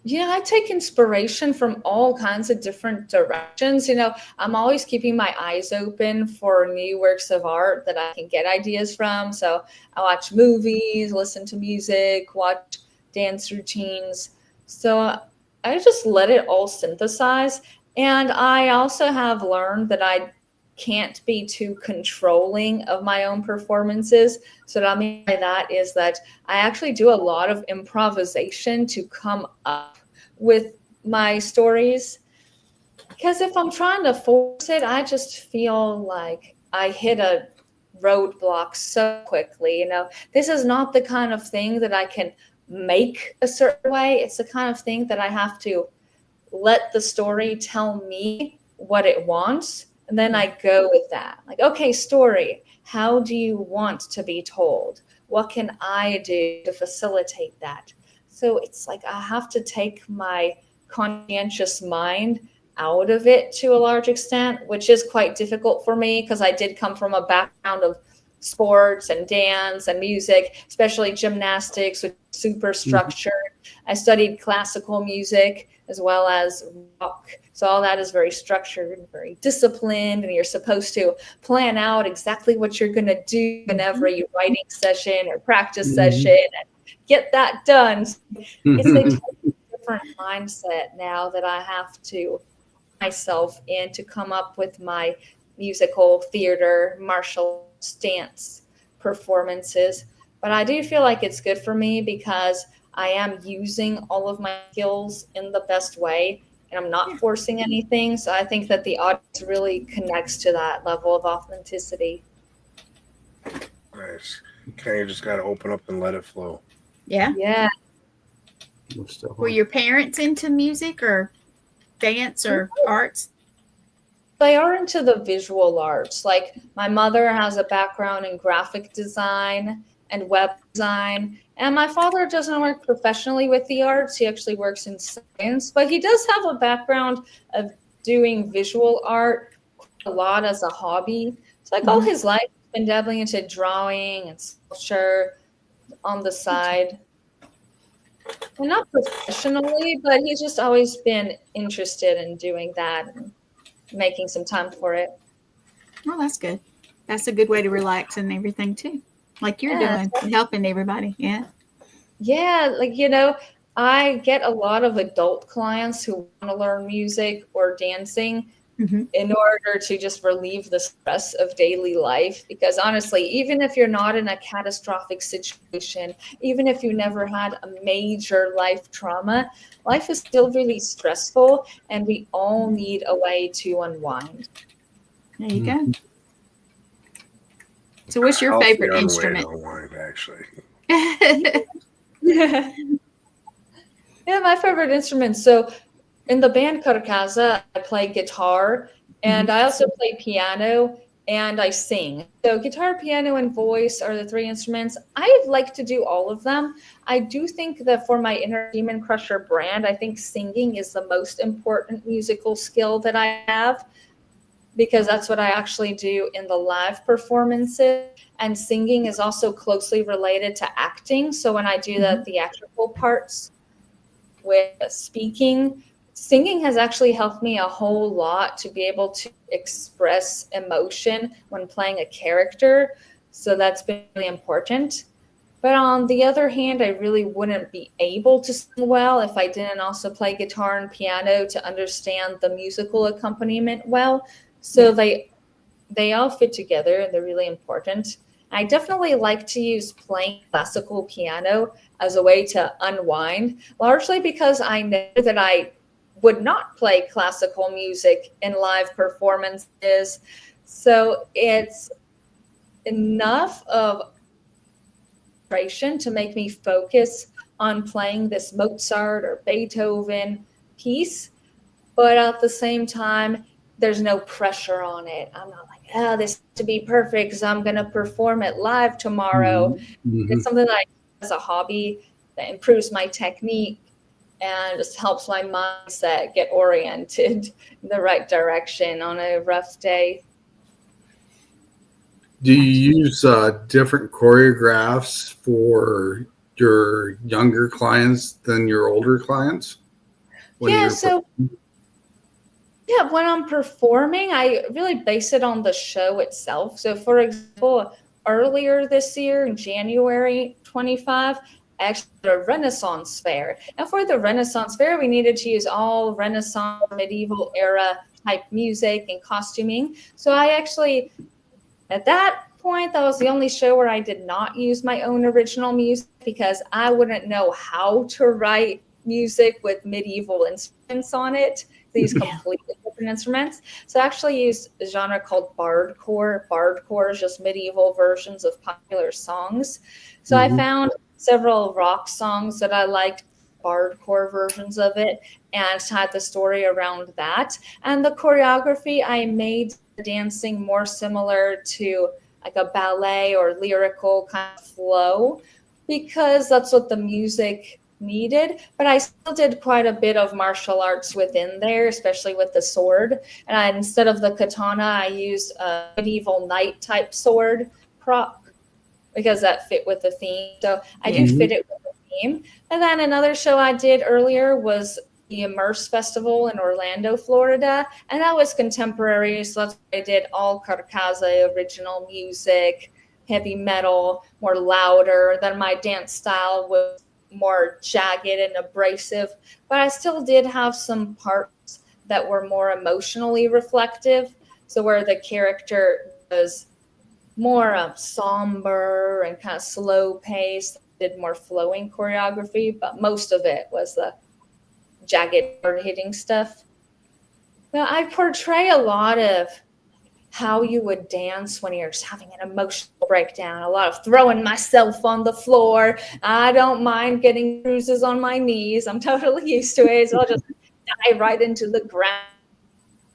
Yeah, I take inspiration from all kinds of different directions. You know, I'm always keeping my eyes open for new works of art that I can get ideas from. So I watch movies, listen to music, watch dance routines. So I just let it all synthesize. And I also have learned that I can't be too controlling of my own performances. So what I mean by that is that I actually do a lot of improvisation to come up with my stories. Because if I'm trying to force it, I just feel like I hit a roadblock so quickly. You know, this is not the kind of thing that I can make a certain way. It's the kind of thing that I have to let the story tell me what it wants. And then I go with that. Like, okay, story, how do you want to be told? What can I do to facilitate that? So it's like I have to take my conscientious mind out of it to a large extent, which is quite difficult for me because I did come from a background of sports and dance and music, especially gymnastics, which is super structured. I studied classical music as well as rock. So all that is very structured, very disciplined, and you're supposed to plan out exactly what you're going to do in every writing session or practice session and get that done. It's a totally different mindset now that I have to myself in to come up with my musical, theater, martial dance performances. But I do feel like it's good for me because I am using all of my skills in the best way and I'm not forcing anything. So I think that the audience really connects to that level of authenticity. Nice. Okay, you just got to open up and let it flow. Yeah. Yeah. Were your parents into music or dance or arts? They are into the visual arts. Like my mother has a background in graphic design and web design. And my father doesn't work professionally with the arts. He actually works in science, but he does have a background of doing visual art a lot as a hobby. It's like all his life he's been dabbling into drawing and sculpture on the side. Well, not professionally, but he's just always been interested in doing that and making some time for it. Well, that's good. That's a good way to relax and everything too. Like you're doing, helping everybody. Yeah. Yeah. Like, you know, I get a lot of adult clients who want to learn music or dancing in order to just relieve the stress of daily life. Because honestly, even if you're not in a catastrophic situation, even if you never had a major life trauma, life is still really stressful and we all need a way to unwind. There you go. So what's your favorite instrument? Unwind, actually. Yeah, my favorite instrument. So in the band Carcaza, I play guitar and I also play piano and I sing. So guitar, piano, and voice are the three instruments. I like to do all of them. I do think that for my Inner Demon Crusher brand, I think singing is the most important musical skill that I have, because that's what I actually do in the live performances. And singing is also closely related to acting. So when I do the theatrical parts with speaking, singing has actually helped me a whole lot to be able to express emotion when playing a character. So that's been really important. But on the other hand, I really wouldn't be able to sing well if I didn't also play guitar and piano to understand the musical accompaniment well. So they all fit together and they're really important. I definitely like to use playing classical piano as a way to unwind, largely because I know that I would not play classical music in live performances. So it's enough of concentration to make me focus on playing this Mozart or Beethoven piece, but at the same time, there's no pressure on it. I'm not like, this has to be perfect because I'm going to perform it live tomorrow. It's something that I do as a hobby that improves my technique and just helps my mindset get oriented in the right direction on a rough day. Do you use different choreographs for your younger clients than your older clients? Yeah, when I'm performing, I really base it on the show itself. So, for example, earlier this year, in January 25, I actually did a Renaissance fair. And for the Renaissance fair, we needed to use all Renaissance medieval era type music and costuming. So I actually, at that point, that was the only show where I did not use my own original music because I wouldn't know how to write music with medieval instruments on it. These completely different instruments. So I actually used a genre called bardcore. Bardcore is just medieval versions of popular songs. So I found several rock songs that I liked, bardcore versions of it, and had the story around that. And the choreography, I made the dancing more similar to like a ballet or lyrical kind of flow because that's what the music needed, but I still did quite a bit of martial arts within there, especially with the sword. And instead of the katana, I used a medieval knight type sword prop because that fit with the theme. So I do fit it with the theme. And then another show I did earlier was the Immerse Festival in Orlando, Florida, and that was contemporary. So that's why I did all Carcaza original music, heavy metal, more louder. Then my dance style was more jagged and abrasive, but I still did have some parts that were more emotionally reflective. So where the character was more somber and kind of slow paced, did more flowing choreography, but most of it was the jagged hard hitting stuff. Now I portray a lot of how you would dance when you're just having an emotional breakdown, a lot of throwing myself on the floor. I don't mind getting bruises on my knees. I'm totally used to it. So I'll just dive right into the ground,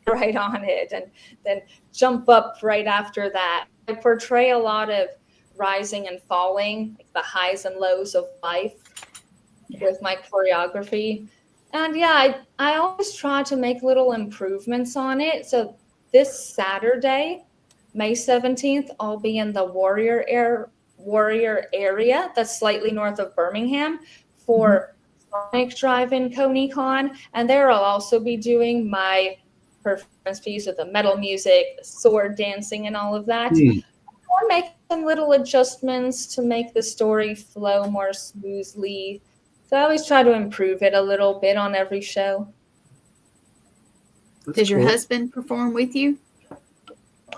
right on it, and then jump up right after that. I portray a lot of rising and falling, like the highs and lows of life with my choreography. And yeah, I always try to make little improvements on it. So this Saturday, May 17th, I'll be in the Warrior area that's slightly north of Birmingham for Sonic Drive-In ConyCon. And there I'll also be doing my performance piece with the metal music, the sword dancing, and all of that. Or make some little adjustments to make the story flow more smoothly. So I always try to improve it a little bit on every show. Does your husband perform with you?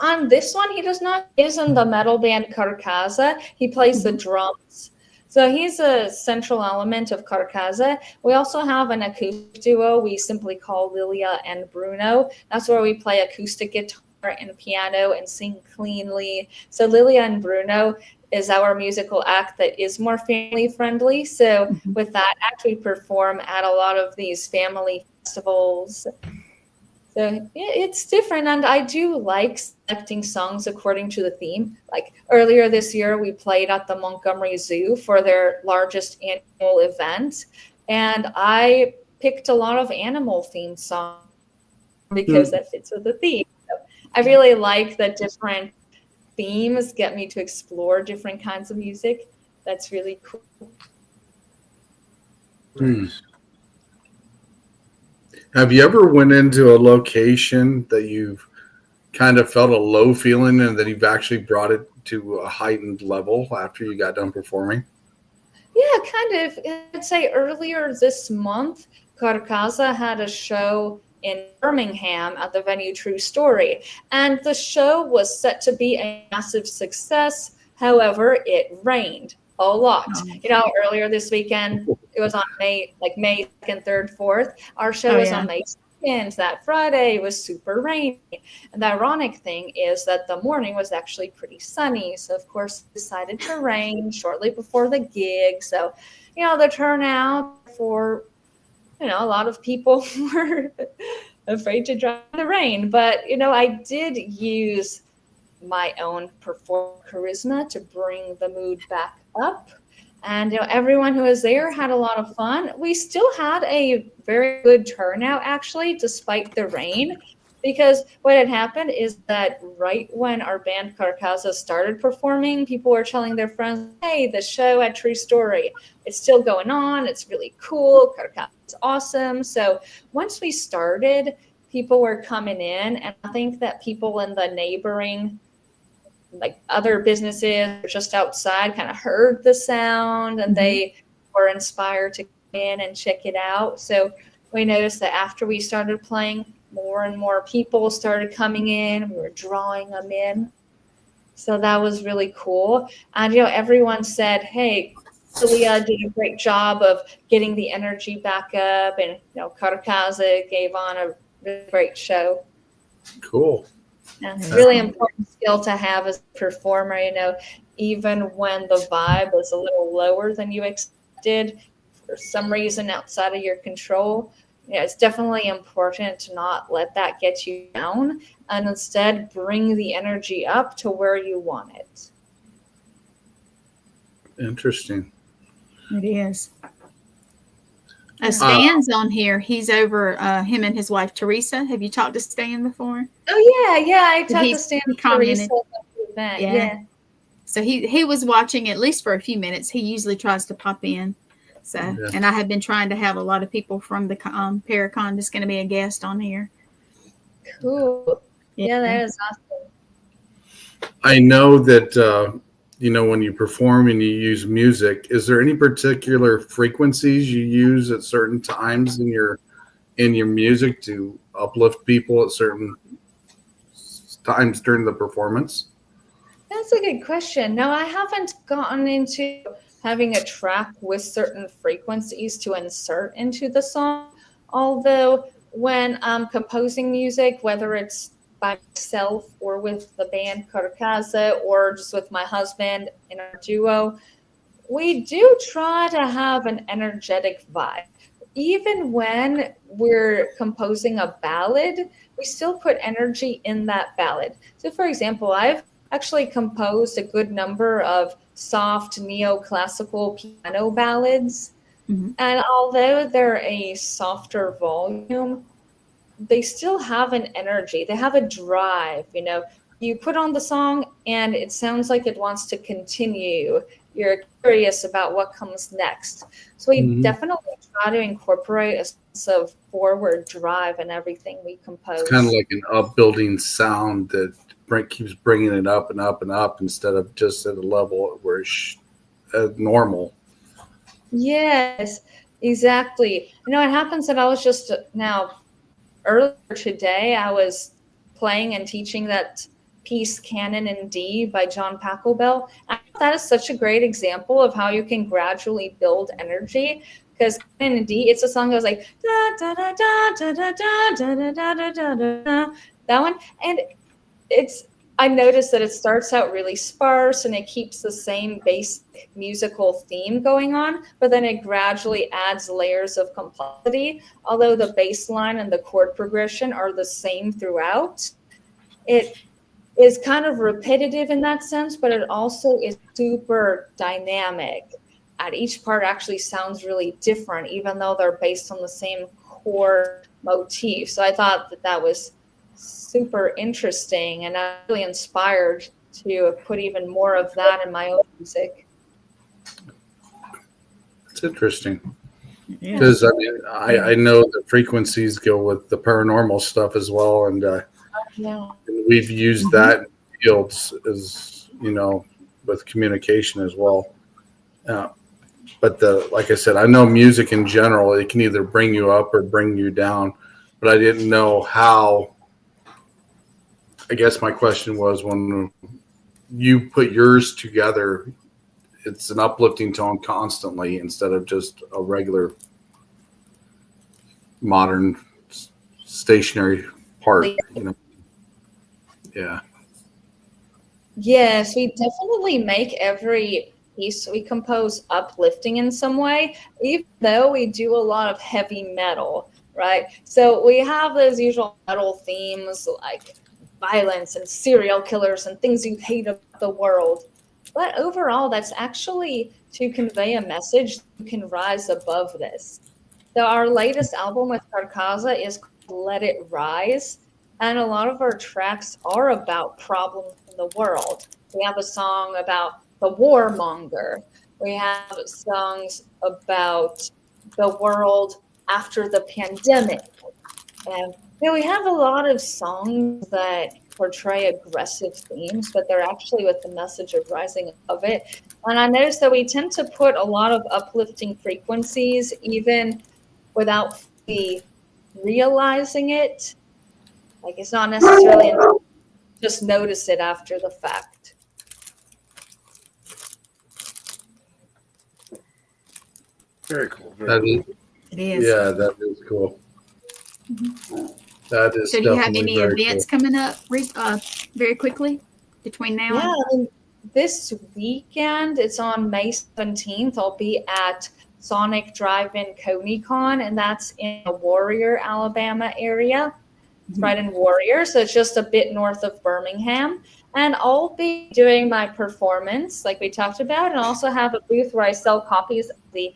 On this one, he does not. He's in the metal band Carcaza. He plays the drums. So he's a central element of Carcaza. We also have an acoustic duo we simply call Lilia and Bruno. That's where we play acoustic guitar and piano and sing cleanly. So Lilia and Bruno is our musical act that is more family friendly. So with that act, we perform at a lot of these family festivals. So it's different, and I do like selecting songs according to the theme. Like earlier this year, we played at the Montgomery Zoo for their largest annual event, and I picked a lot of animal-themed songs because that fits with the theme. So I really like that different themes get me to explore different kinds of music. That's really cool. Have you ever went into a location that you've kind of felt a low feeling and that you've actually brought it to a heightened level after you got done performing? Yeah, kind of. I'd say earlier this month, Carcaza had a show in Birmingham at the venue True Story. And the show was set to be a massive success. However, it rained a lot. You know, earlier this weekend, it was on May 2nd, 3rd, 4th. Our show was on May 2nd. That Friday was super rainy. And the ironic thing is that the morning was actually pretty sunny. So, of course, it decided to rain shortly before the gig. So, you know, the turnout for, you know, a lot of people were afraid to drive in the rain. But, you know, I did use my own charisma to bring the mood back up. And, you know, everyone who was there had a lot of fun. We still had a very good turnout, actually, despite the rain, because what had happened is that right when our band Carcaza started performing, people were telling their friends, hey, the show at True Story, it's still going on. It's really cool. Carcaza is awesome. So once we started, people were coming in, and I think that people in the neighboring like other businesses just outside kind of heard the sound and they were inspired to come in and check it out. So we noticed that after we started playing, more and more people started coming in. We were drawing them in. So that was really cool. And, you know, everyone said, hey, Lilia did a great job of getting the energy back up. And, you know, Carcaza gave on a really great show. Cool. And it's really important skill to have as a performer, you know, even when the vibe was a little lower than you expected for some reason outside of your control. You know, it's definitely important to not let that get you down and instead bring the energy up to where you want it. Interesting. It is. Stan's on here. He's over him and his wife Teresa. Have you talked to Stan before? Oh yeah, I talked to Stan and Teresa. Yeah. So he was watching at least for a few minutes. He usually tries to pop in. So, and I have been trying to have a lot of people from the Paracon that's going to be a guest on here. Cool. Yeah, that is awesome. I know that, when you perform and you use music, is there any particular frequencies you use at certain times in your music to uplift people at certain times during the performance? That's a good question. No, I haven't gotten into having a track with certain frequencies to insert into the song. Although when I'm composing music, whether it's by myself or with the band Karkaza or just with my husband in our duo, we do try to have an energetic vibe. Even when we're composing a ballad, we still put energy in that ballad. So for example, I've actually composed a good number of soft neoclassical piano ballads. Mm-hmm. And although they're a softer volume, they still have an energy. They have a drive. You put on the song and it sounds like it wants to continue. You're curious about what comes next. So we definitely try to incorporate a sense of forward drive in everything we compose. It's kind of like an upbuilding sound that keeps bringing it up and up and up instead of just at a level where it's normal. Yes, exactly. It happens that I was just earlier today, I was playing and teaching that piece Canon in D by John Pachelbel. That is such a great example of how you can gradually build energy, because Canon in D, it's a song that goes like da da da da da da da da da da da, that one. And I noticed that it starts out really sparse and it keeps the same basic musical theme going on, but then it gradually adds layers of complexity. Although the bass line and the chord progression are the same throughout, it is kind of repetitive in that sense, but it also is super dynamic. At each part actually sounds really different, even though they're based on the same chord motif. So I thought that was super interesting, and I'm really inspired to put even more of that in my own music. It's interesting because I know the frequencies go with the paranormal stuff as well, and we've used that in fields as with communication as well. But like I said, I know music in general, it can either bring you up or bring you down, but I didn't know how. I guess my question was, when you put yours together, it's an uplifting tone constantly instead of just a regular modern stationary part, Yeah. Yes, we definitely make every piece we compose uplifting in some way, even though we do a lot of heavy metal, right? So we have those usual metal themes like violence and serial killers and things you hate about the world. But overall, that's actually to convey a message you can rise above this. So our latest album with Karkaza is called Let It Rise. And a lot of our tracks are about problems in the world. We have a song about the warmonger. We have songs about the world after the pandemic. And we have a lot of songs that portray aggressive themes, but they're actually with the message of rising above it. And I noticed that we tend to put a lot of uplifting frequencies even without realizing it. Like, it's not necessarily just notice it after the fact. Very cool. It is. Yeah, that is cool. Mm-hmm. That is. So, do you have any events coming up very quickly between now and? This weekend, it's on May 17th. I'll be at Sonic Drive-In ConyCon, and that's in the Warrior, Alabama area. It's right in Warrior, so it's just a bit north of Birmingham. And I'll be doing my performance, like we talked about, and also have a booth where I sell copies of the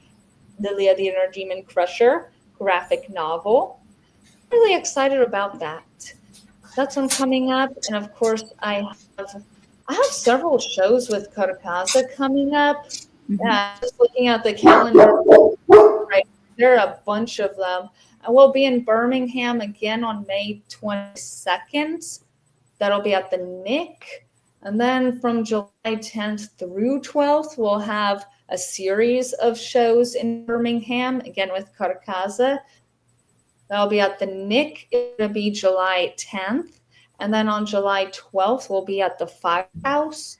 Lilia, the Inner Demon Crusher graphic novel. I'm really excited about that. That's one coming up, and of course, I have several shows with Karkaza coming up. Just looking at the calendar, There are a bunch of them. And we'll be in Birmingham again on May 22nd. That'll be at the Nick. And then from July 10th through 12th, we'll have a series of shows in Birmingham, again with Carcaza. That'll be at the Nick. It'll be July 10th. And then on July 12th, we'll be at the Firehouse.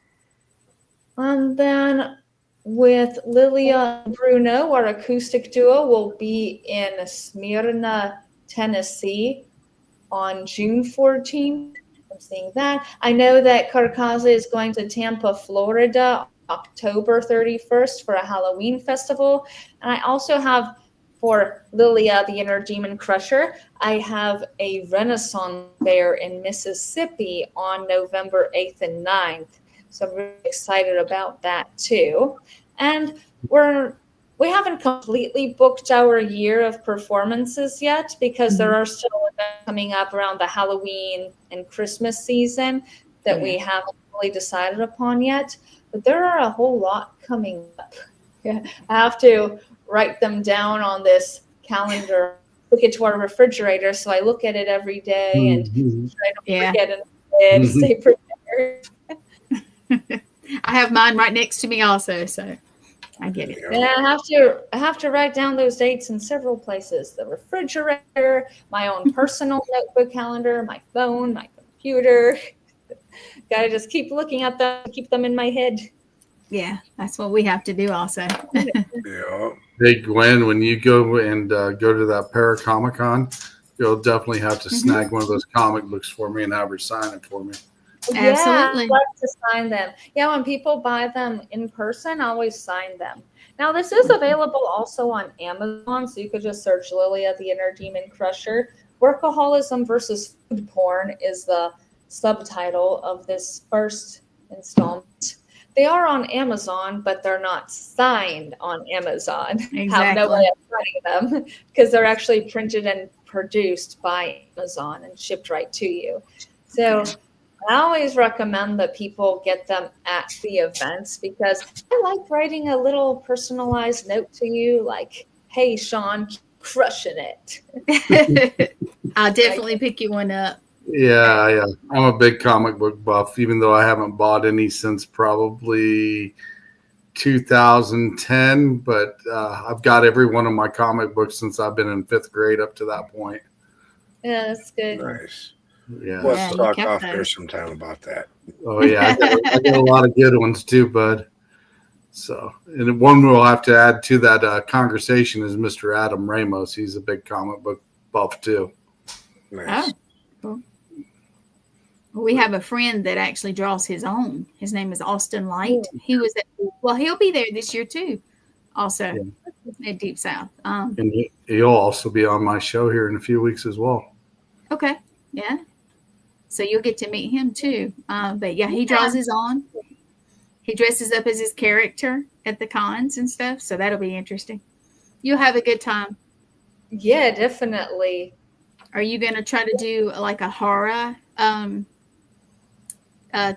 And then with Lilia and Bruno, our acoustic duo, will be in Smyrna, Tennessee on June 14th. I'm seeing that. I know that Carcaza is going to Tampa, Florida, October 31st for a Halloween festival. And I also have, for Lilia, the Inner Demon Crusher, I have a Renaissance fair in Mississippi on November 8th and 9th. So I'm really excited about that too. And we haven't completely booked our year of performances yet because there are still events coming up around the Halloween and Christmas season that we haven't really decided upon yet. But there are a whole lot coming up. I have to write them down on this calendar, hook it to our refrigerator, so I look at it every day and try to forget and stay prepared. I have mine right next to me also, so I get it. And I have to write down those dates in several places: the refrigerator, my own personal notebook calendar, my phone, my computer. Got to just keep looking at them, keep them in my head. Yeah, that's what we have to do also. Yeah. Hey, Gwen, when you go and go to that Paracomic-Con, you'll definitely have to snag one of those comic books for me and have her sign it for me. Absolutely. Yeah, I'd love to sign them. Yeah, when people buy them in person, I always sign them. Now, this is available also on Amazon, so you could just search Lilia, the Inner Demon Crusher. Workaholism versus Food Porn is the subtitle of this first installment. They are on Amazon, but they're not signed on Amazon. Exactly. Have no way of signing them because they're actually printed and produced by Amazon and shipped right to you. So I always recommend that people get them at the events because I like writing a little personalized note to you like, hey, Shawn, keep crushing it. I'll definitely pick you one up. Yeah. I'm a big comic book buff, even though I haven't bought any since probably 2010. But I've got every one of my comic books since I've been in 5th grade up to that point. Yeah, that's good. Nice. Yeah. Let's talk kept off those. there sometime about that. Oh, yeah. I got a lot of good ones too, bud. So, and one we'll have to add to that conversation is Mr. Adam Ramos. He's a big comic book buff too. Nice. Oh, cool. We have a friend that actually draws his own. His name is Austin Light. He was he'll be there this year too. Also at Deep South. And he'll also be on my show here in a few weeks as well. Okay. Yeah. So you'll get to meet him too. But yeah, he draws his own. He dresses up as his character at the cons and stuff. So that'll be interesting. You'll have a good time. Yeah, definitely. Are you going to try to do like a horror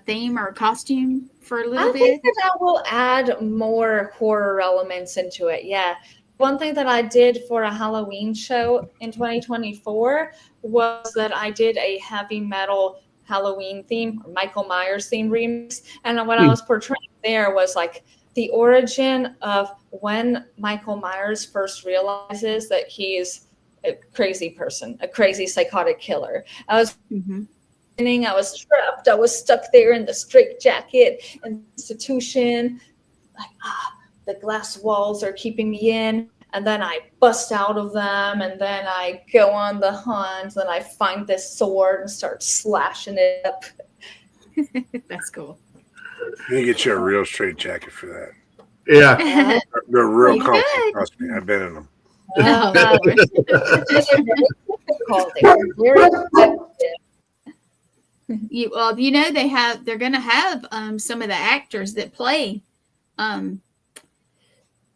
theme or costume for a little bit? I think that I will add more horror elements into it. Yeah. One thing that I did for a Halloween show in 2024 was that I did a heavy metal Halloween theme, or Michael Myers theme remix. And what I was portraying there was like the origin of when Michael Myers first realizes that he's a crazy person, a crazy psychotic killer. I was I was trapped. I was stuck there in the straitjacket and institution. Like, the glass walls are keeping me in. And then I bust out of them. And then I go on the hunt. Then I find this sword and start slashing it up. That's cool. You get you a real straight jacket for that. Yeah. They're real You comfy. could. Trust me, I've been in them. Oh, They're very effective. you know they're going to have some of the actors that play.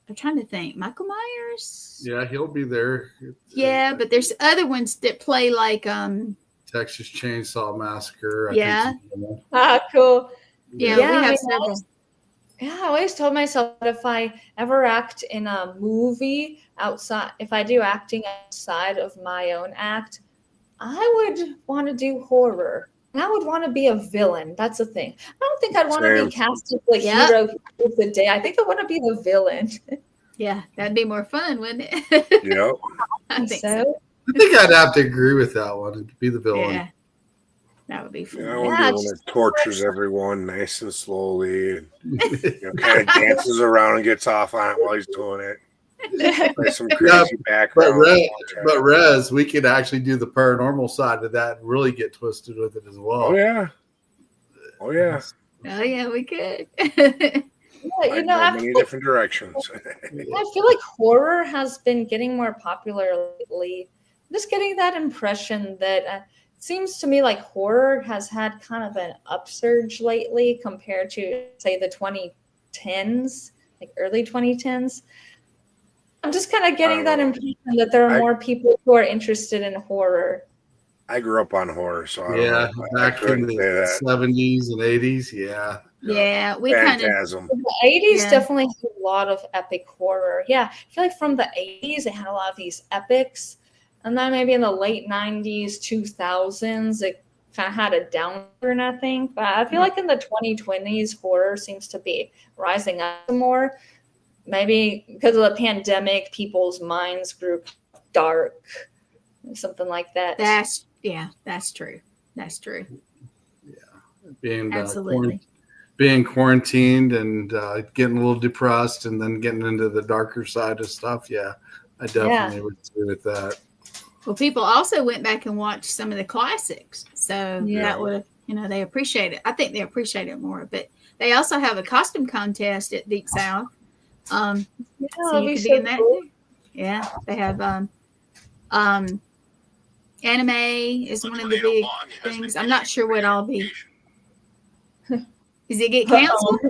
I'm trying to think. Michael Myers. Yeah, he'll be there. Yeah, but there's other ones that play like Texas Chainsaw Massacre. Yeah. Cool. Yeah, Yeah, we I have mean, several. Yeah, I always told myself that if I ever act in a movie outside, if I do acting outside of my own act, I would want to do horror. And I would want to be a villain. That's the thing. I don't think I'd want to be Same. cast as the Yep. hero of the day. I think I want to be the villain. Yeah, that'd be more fun, wouldn't it? Yep. I think so. I think I'd have to agree with that one. It'd be the villain. Yeah, that would be fun. I want to Yeah, be the one just- that tortures everyone nice and slowly, and kind of dances around and gets off on it while he's doing it. Play some crazy background. But Rez, we could actually do the paranormal side of that and really get twisted with it as well. Oh yeah. Oh yeah. Oh yeah, we could. Yeah, I go I many feel like different directions. I feel like horror has been getting more popular lately. I'm just getting that impression that it seems to me like horror has had kind of an upsurge lately compared to, say, the 2010s, like early 2010s. I'm just kind of getting that impression that there are more people who are interested in horror. I grew up on horror, so I don't Yeah, know. back in the 70s and 80s. Yeah. Yeah, we kind of. Phantasm. The 80s Yeah. definitely had a lot of epic horror. Yeah, I feel like from the 80s, they had a lot of these epics. And then maybe in the late 90s, 2000s, it kind of had a downturn, I think. But I feel like in the 2020s, horror seems to be rising up more. Maybe because of the pandemic, people's minds grew dark, something like that. That's true. That's true. Being Absolutely. being quarantined and getting a little depressed and then getting into the darker side of stuff. Yeah, I definitely would agree with that. Well, people also went back and watched some of the classics, so Yeah. that would, they appreciate it. I think they appreciate it more. But they also have a costume contest at Deep South. Yeah, So that'd you be could so be in that cool. too. Yeah, they have anime is one of the big things. I'm not sure what all be. Does it get canceled?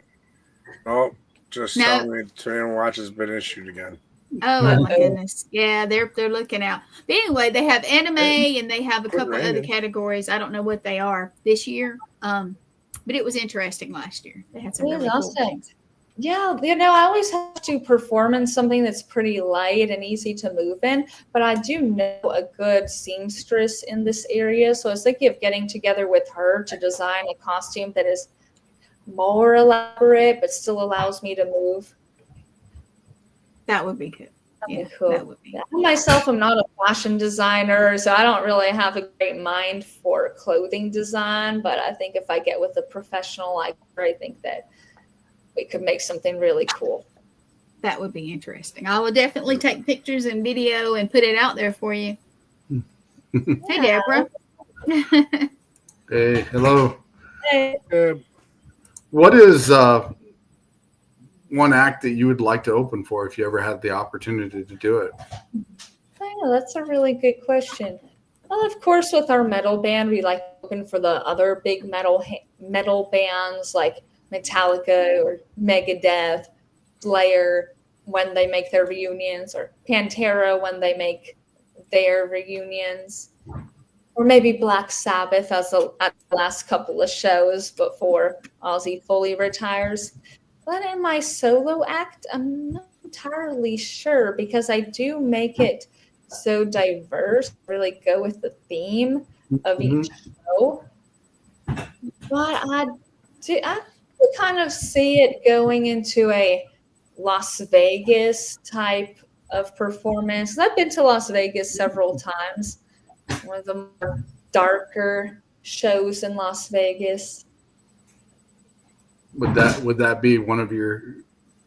Oh, just No. tell me Train Watch has been issued again. Oh my goodness. Yeah, they're looking out. But anyway, they have anime and they have a couple other categories. I don't know what they are this year. But it was interesting last year. They had some It was really cool awesome. things. Yeah, I always have to perform in something that's pretty light and easy to move in, but I do know a good seamstress in this area, so I was thinking of getting together with her to design a costume that is more elaborate but still allows me to move. That would be good. That'd Yeah, be cool. that would be. I myself am not a fashion designer, so I don't really have a great mind for clothing design, but I think if I get with a professional like her, I think that we could make something really cool. That would be interesting. I will definitely take pictures and video and put it out there for you. Hey, Deborah. Hey, hello. Hey. What is one act that you would like to open for if you ever had the opportunity to do it? Oh, that's a really good question. Well, of course, with our metal band, we like to open for the other big metal bands like Metallica or Megadeth, Slayer when they make their reunions, or Pantera when they make their reunions, or maybe Black Sabbath at the last couple of shows before Ozzy fully retires. But in my solo act, I'm not entirely sure because I do make it so diverse, really go with the theme of each show. But I would kind of see it going into a Las Vegas type of performance. I've been to Las Vegas several times. One of the more darker shows in Las Vegas. Would that be one of your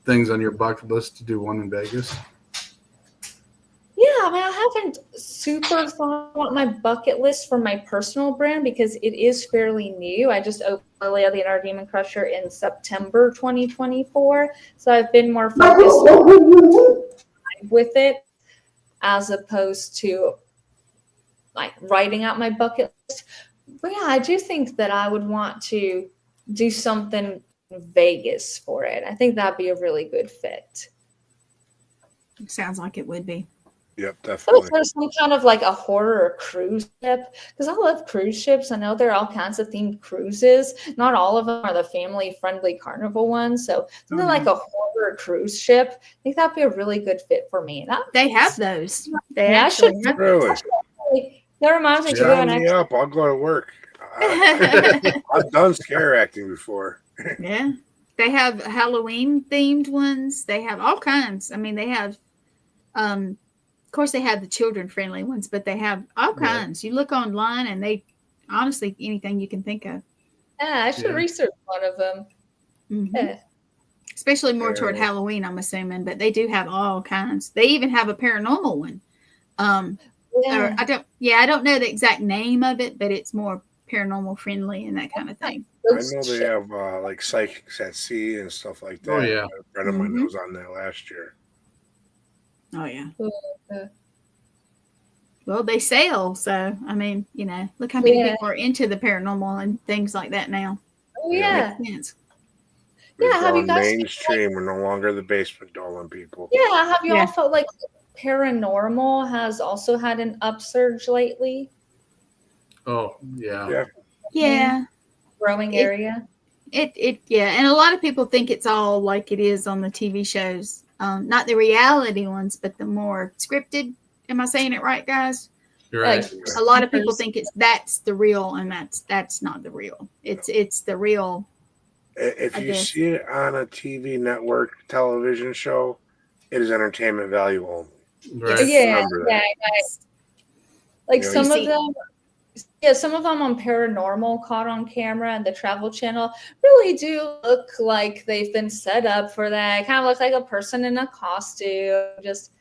things on your bucket list to do one in Vegas? Yeah, I mean, I haven't super thought about my bucket list for my personal brand because it is fairly new. I just opened Lilia the Inner Demon Crusher in September 2024. So I've been more focused with it as opposed to like writing out my bucket list. But yeah, I do think that I would want to do something in Vegas for it. I think that'd be a really good fit. Sounds like it would be. Yep, So is definitely. there some kind of like a horror cruise ship? Because I love cruise ships. I know there are all kinds of themed cruises. Not all of them are the family-friendly carnival ones. So something like a horror cruise ship, I think that'd be a really good fit for me. They have those. They Yeah, I should. actually have Really? That reminds me to go Sign and me actually. up. I'll go to work. I've done scare acting before. Yeah. They have Halloween themed ones. They have all kinds. I mean, they have of course they have the children friendly ones, but they have all kinds. You look online and they honestly anything you can think of. Yeah, I should research one of them. Mm-hmm. Yeah. Especially more toward Halloween, I'm assuming, but they do have all kinds. They even have a paranormal one. Or I don't know the exact name of it, but it's more paranormal friendly and that kind of thing. I know they have like psychics at sea and stuff like that. Oh, yeah. A friend of mine was on that last year. Oh yeah. Well, they sail, so I mean, look how many people are into the paranormal and things like that now. Oh yeah. Makes sense. Yeah, have you guys mainstream? We're no longer the basement dwelling people. Yeah, have you all felt like paranormal has also had an upsurge lately? Oh, yeah. Yeah. Growing area. And a lot of people think it's all like it is on the TV shows. Not the reality ones, but the more scripted. Am I saying it right, guys? You're right. Like, a lot of people think that's the real, and that's not the real. It's the real. If you see it on a TV network television show, it is entertainment value only. Right. Yeah. Like some of them. Yeah, some of them on Paranormal caught on camera and the Travel Channel really do look like they've been set up for that. Kind of look like a person in a costume, just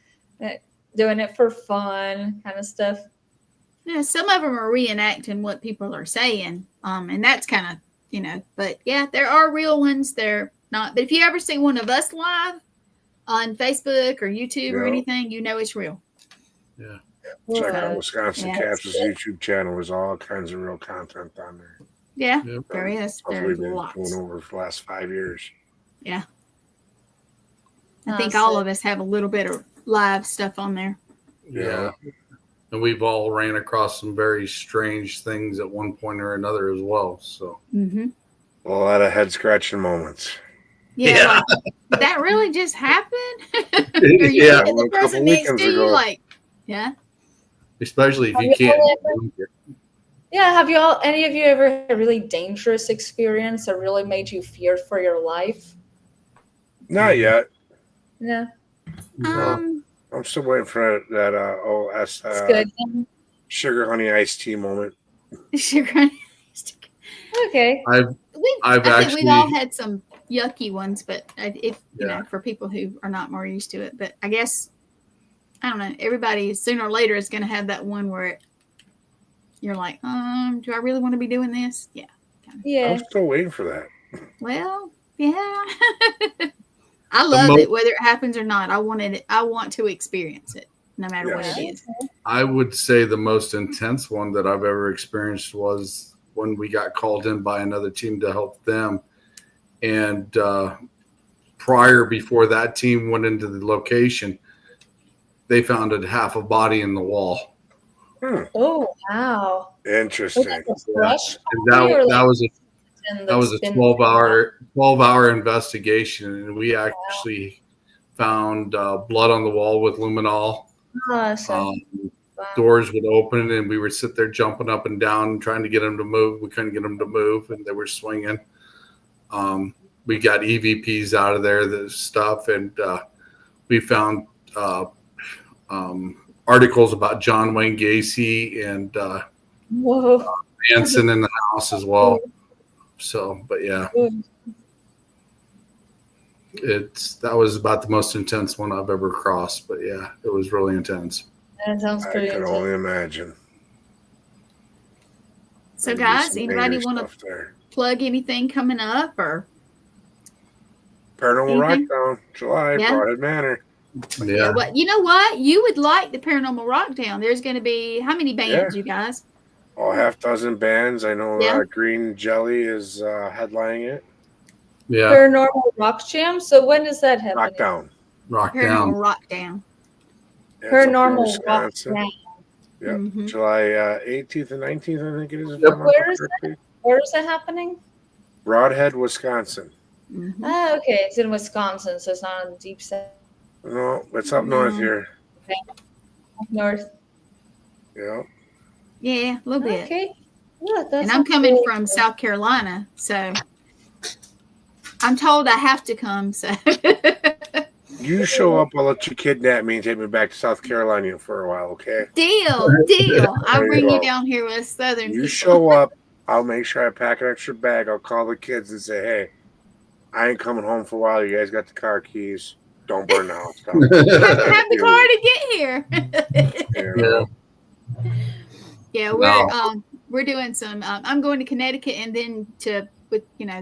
doing it for fun kind of stuff. Yeah, some of them are reenacting what people are saying, and that's kind of, but yeah, there are real ones. They're not. But if you ever see one of us live on Facebook or YouTube or anything, it's real. Yeah. Check out Wisconsin Cap's YouTube channel. There's all kinds of real content on there. Yeah, there is. There's There's lots. going over for the last 5 years. Yeah. I think all of us have a little bit of live stuff on there. Yeah. And we've all ran across some very strange things at one point or another as well. So a lot of head scratching moments. Yeah. Like, did that really just happen? Yeah. The person next to you, like, especially if you can't. Yeah, have any of you ever had a really dangerous experience that really made you fear for your life? Not yet. No. I'm still waiting for that sugar honey iced tea moment. Sugar honey iced tea. Okay. I think we've all had some yucky ones, but for people who are not more used to it, but I guess I don't know. Everybody sooner or later is going to have that one where you're like, do I really want to be doing this? Yeah. Yeah. I'm still waiting for that. Well, yeah. I love it, whether it happens or not. I want to experience it, no matter what it is. I would say the most intense one that I've ever experienced was when we got called in by another team to help them. And before that team went into the location, they found half a body in the wall. Oh, wow. Interesting. That was a 12-hour investigation, and we actually found blood on the wall with luminol. Doors would open, and we would sit there jumping up and down, trying to get them to move. We couldn't get them to move, and they were swinging. We got EVPs out of there, the stuff, and we found articles about John Wayne Gacy and Manson in the house as well. So, but yeah, that was about the most intense one I've ever crossed. But yeah, it was really intense. That sounds pretty intense. I can only imagine. So, guys, anybody want to plug anything coming up or? Paranormal Rockdown, July, Broadhead Manor. Yeah. Well, you know what? You would like the Paranormal Rockdown. There's going to be how many bands, you guys? Oh, half dozen bands. I know Green Jelly is headlining it. Yeah. Paranormal Rock Jam. So when does that happen? Rockdown. Paranormal Rockdown. Yeah, it's up in Paranormal Rock Wisconsin. Down. Yep. Mm-hmm. July 18th and 19th, I think it is. If Yep. I'm not Where is correctly. it? Where is it happening? Broadhead, Wisconsin. Mm-hmm. Oh, okay. It's in Wisconsin, so it's not in the deep south. No, it's up north here. Up north. Yeah. Yeah, a little bit. Okay. Yeah, that's And I'm coming from South Carolina, so I'm told I have to come. So You show up, I'll let you kidnap me and take me back to South Carolina for a while, okay? deal. I'll There you bring you go. down here with Southern You people. show up, I'll make sure I pack an extra bag. I'll call the kids and say, hey, I ain't coming home for a while. You guys got the car keys. Don't burn the house down. have the car to get here. You know? Yeah, we're doing some. I'm going to Connecticut and then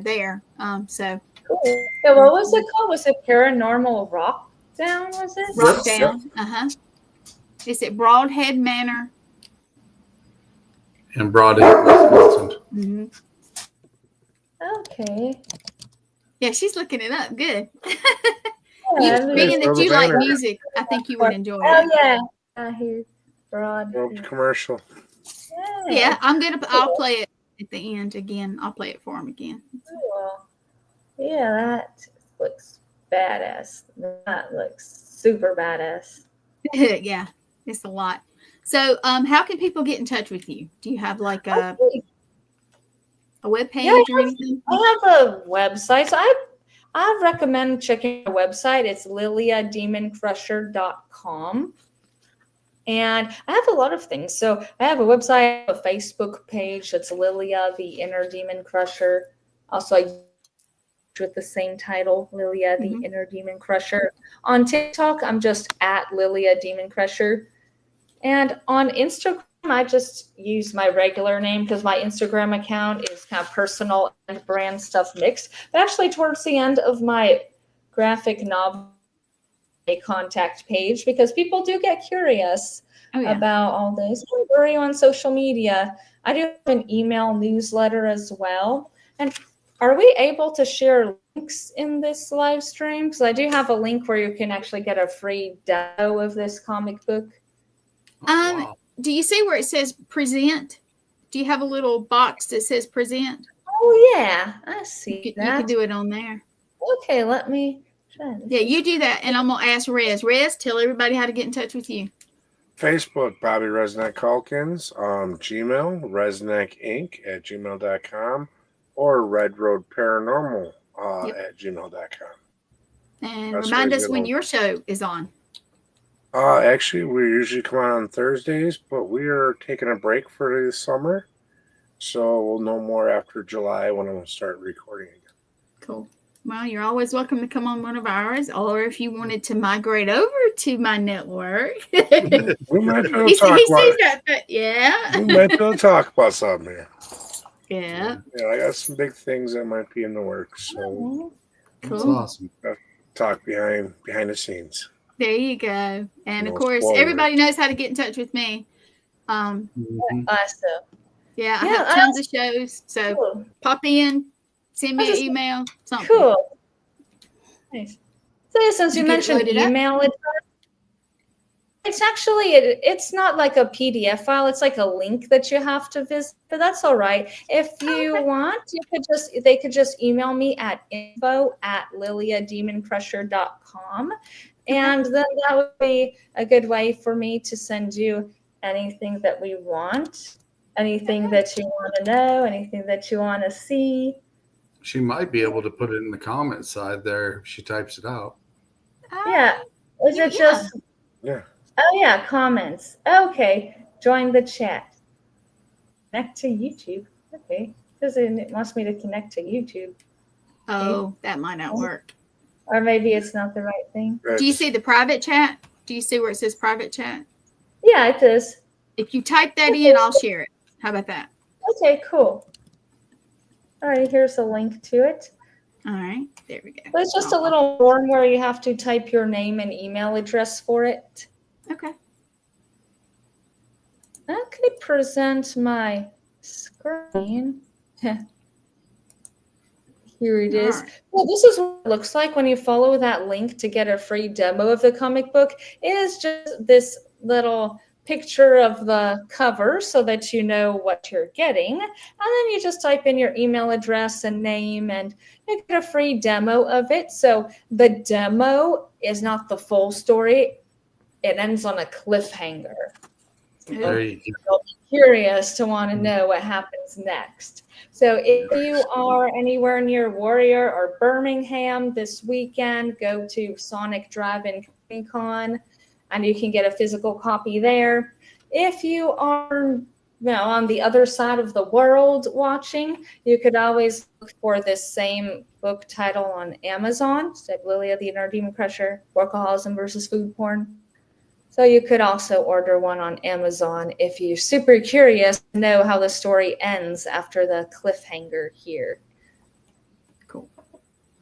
there. So cool. Yeah, what was it called? Was it Paranormal Rock Down? Was it Rock Down? It's at Broadhead Manor. In Broadhead, Wisconsin. Mm-hmm. Okay. Yeah, she's looking it up. Good. Yeah, Being that you like banner. music, I think you would enjoy Oh it. yeah. I hear Broad. Commercial. Yeah, I'll play it at the end again. I'll play it for him again. Cool. Yeah, that looks badass. That looks super badass. Yeah, it's a lot. So, how can people get in touch with you? Do you have like a web page or anything? I have a website. So I recommend checking the website. It's liliademoncrusher.com. And I have a lot of things. So I have a website, a Facebook page that's Lilia, the Inner Demon Crusher. Also, with the same title, Lilia, the Inner Demon Crusher. On TikTok, I'm just at Lilia Demon Crusher. And on Instagram, I just use my regular name because my Instagram account is kind of personal and brand stuff mixed. But actually, towards the end of my graphic novel contact page, because people do get curious about all this. Where are you on social media? I do have an email newsletter as well. And are we able to share links in this live stream? Because I do have a link where you can actually get a free demo of this comic book. Do you see where it says present? Do you have a little box that says present? Oh yeah, I see that. You can do it on there. Okay, let me try this. Yeah, you do that, and I'm gonna ask Rez. Rez, tell everybody how to get in touch with you. Facebook, Bobby Resnick Calkins. Gmail, resnickinc@gmail.com, or Red Road Paranormal at gmail.com. And remind us when your show is on. Actually, we usually come out on Thursdays, but we are taking a break for the summer. So we'll know more after July when I'm going to start recording again. Cool. Well, you're always welcome to come on one of ours, or if you wanted to migrate over to my network. We might be able to talk about it. Yeah. We might be able to talk about something here. Yeah. Yeah, I got some big things that might be in the works. So cool. That's awesome. Talk behind the scenes. There you go. And No of course, spoilers. everybody knows how to get in touch with me. Awesome. Yeah, I have tons of shows. So pop in, send me an email, something. Cool. Nice. So since you mentioned email address, it's actually it's not like a PDF file. It's like a link that you have to visit, but that's all right. If you want, they could just email me at info@liliademoncrusher.com. And then that would be a good way for me to send you anything that we want, anything that you want to know, anything that you want to see. She might be able to put it in the comment side there if she types it out. Yeah. Is it just? Yeah. Oh, yeah. Comments. Okay. Join the chat. Connect to YouTube. Okay. Because it wants me to connect to YouTube. Oh, that might not work. Or maybe it's not the right thing. Do you see the private chat? Do you see where it says private chat? Yeah, it does. If you type that in, I'll share it. How about that? Okay, cool. All right, here's a link to it. All right, there we go. But it's just a little form where you have to type your name and email address for it. Okay. Okay, present my screen. Here it is. Right. Well, this is what it looks like when you follow that link to get a free demo of the comic book. It is just this little picture of the cover so that you know what you're getting. And then you just type in your email address and name and you get a free demo of it. So the demo is not the full story. It ends on a cliffhanger. There you go. You'll be curious to want to know what happens next. So if you are anywhere near Warrior or Birmingham this weekend, go to Sonic Drive-In Comic-Con and you can get a physical copy there. If you are on the other side of the world watching, you could always look for this same book title on Amazon. It's like Lilia, the Inner Demon Crusher, Workaholism versus Food Porn. So you could also order one on Amazon if you're super curious to know how the story ends after the cliffhanger here. Cool.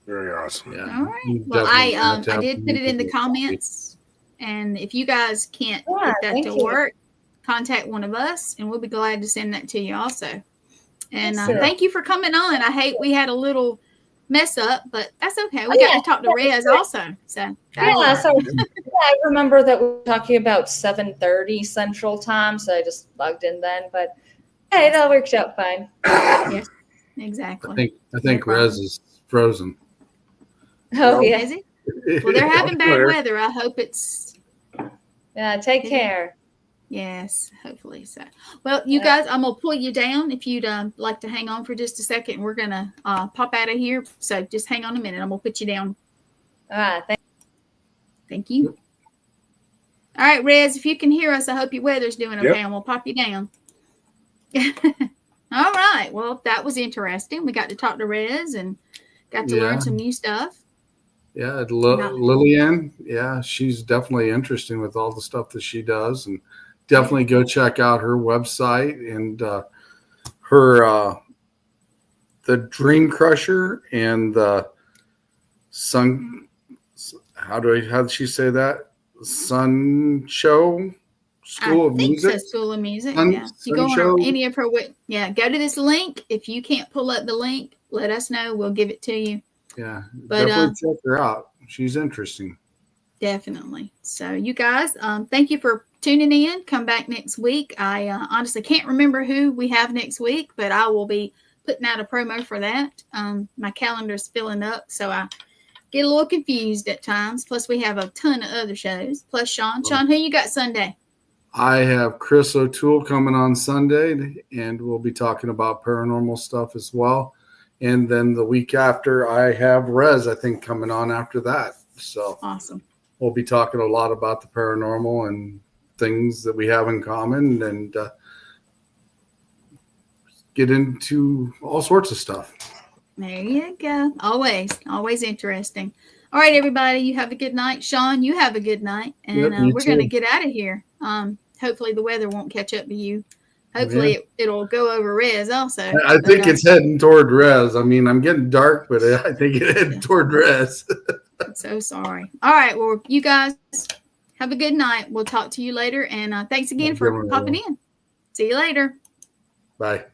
Very awesome. Yeah. All right. You Well, definitely have to I have did put it in the people- comments, and if you guys can't Yeah, get that thank to you. work, contact one of us, and we'll be glad to send that to you also. And Yes, sir. thank you for coming on. I hate we had a little mess up, but that's okay. We got to talk to Rez also. So Yeah, so I remember that we were talking about 7:30 Central Time, so I just logged in then. But hey, it all worked out fine. yes, exactly. I think No Rez is frozen. Oh yeah, Is it? Well, they're having bad Clear. weather. I hope it's yeah. Take care. yes, hopefully so. Well, you guys, I'm gonna pull you down if you'd like to hang on for just a second. We're gonna pop out of here, so just hang on a minute. I'm gonna put you down. All right, Thank you. All right, Rez, if you can hear us, I hope your weather's doing okay. Yep. And we'll pop you down. All right. Well, that was interesting. We got to talk to Rez and got to Yeah. learn some new stuff. Yeah, No. Lillian. Yeah, she's definitely interesting with all the stuff that she does, and definitely go check out her website and her the Dream Crusher and the Sun. How did she say that? Sun Show School I of think Music. so. School of Music. Sun- Yeah. If you go Sun on Show. any of her, go to this link. If you can't pull up the link, let us know. We'll give it to you. Yeah, But, definitely check her out. She's interesting. Definitely. So you guys, thank you for tuning in. Come back next week. I honestly can't remember who we have next week, but I will be putting out a promo for that. My calendar is filling up, so I get a little confused at times. Plus, we have a ton of other shows. Plus, Sean, who you got Sunday? I have Chris O'Toole coming on Sunday, and we'll be talking about paranormal stuff as well. And then the week after, I have Rez, I think, coming on after that. So Awesome. we'll be talking a lot about the paranormal and things that we have in common and get into all sorts of stuff. There you go. Always interesting. All right, everybody, you have a good night. Sean, you have a good night. And Yep, you we're going to too. get out of here. Hopefully the weather won't catch up to you. Hopefully it'll go over Rez also. I think it's heading toward Rez. I mean, I'm getting dark, but I think it's heading toward Rez. I'm so sorry. All right. Well, you guys have a good night. We'll talk to you later. And thanks again for popping in. See you later. Bye.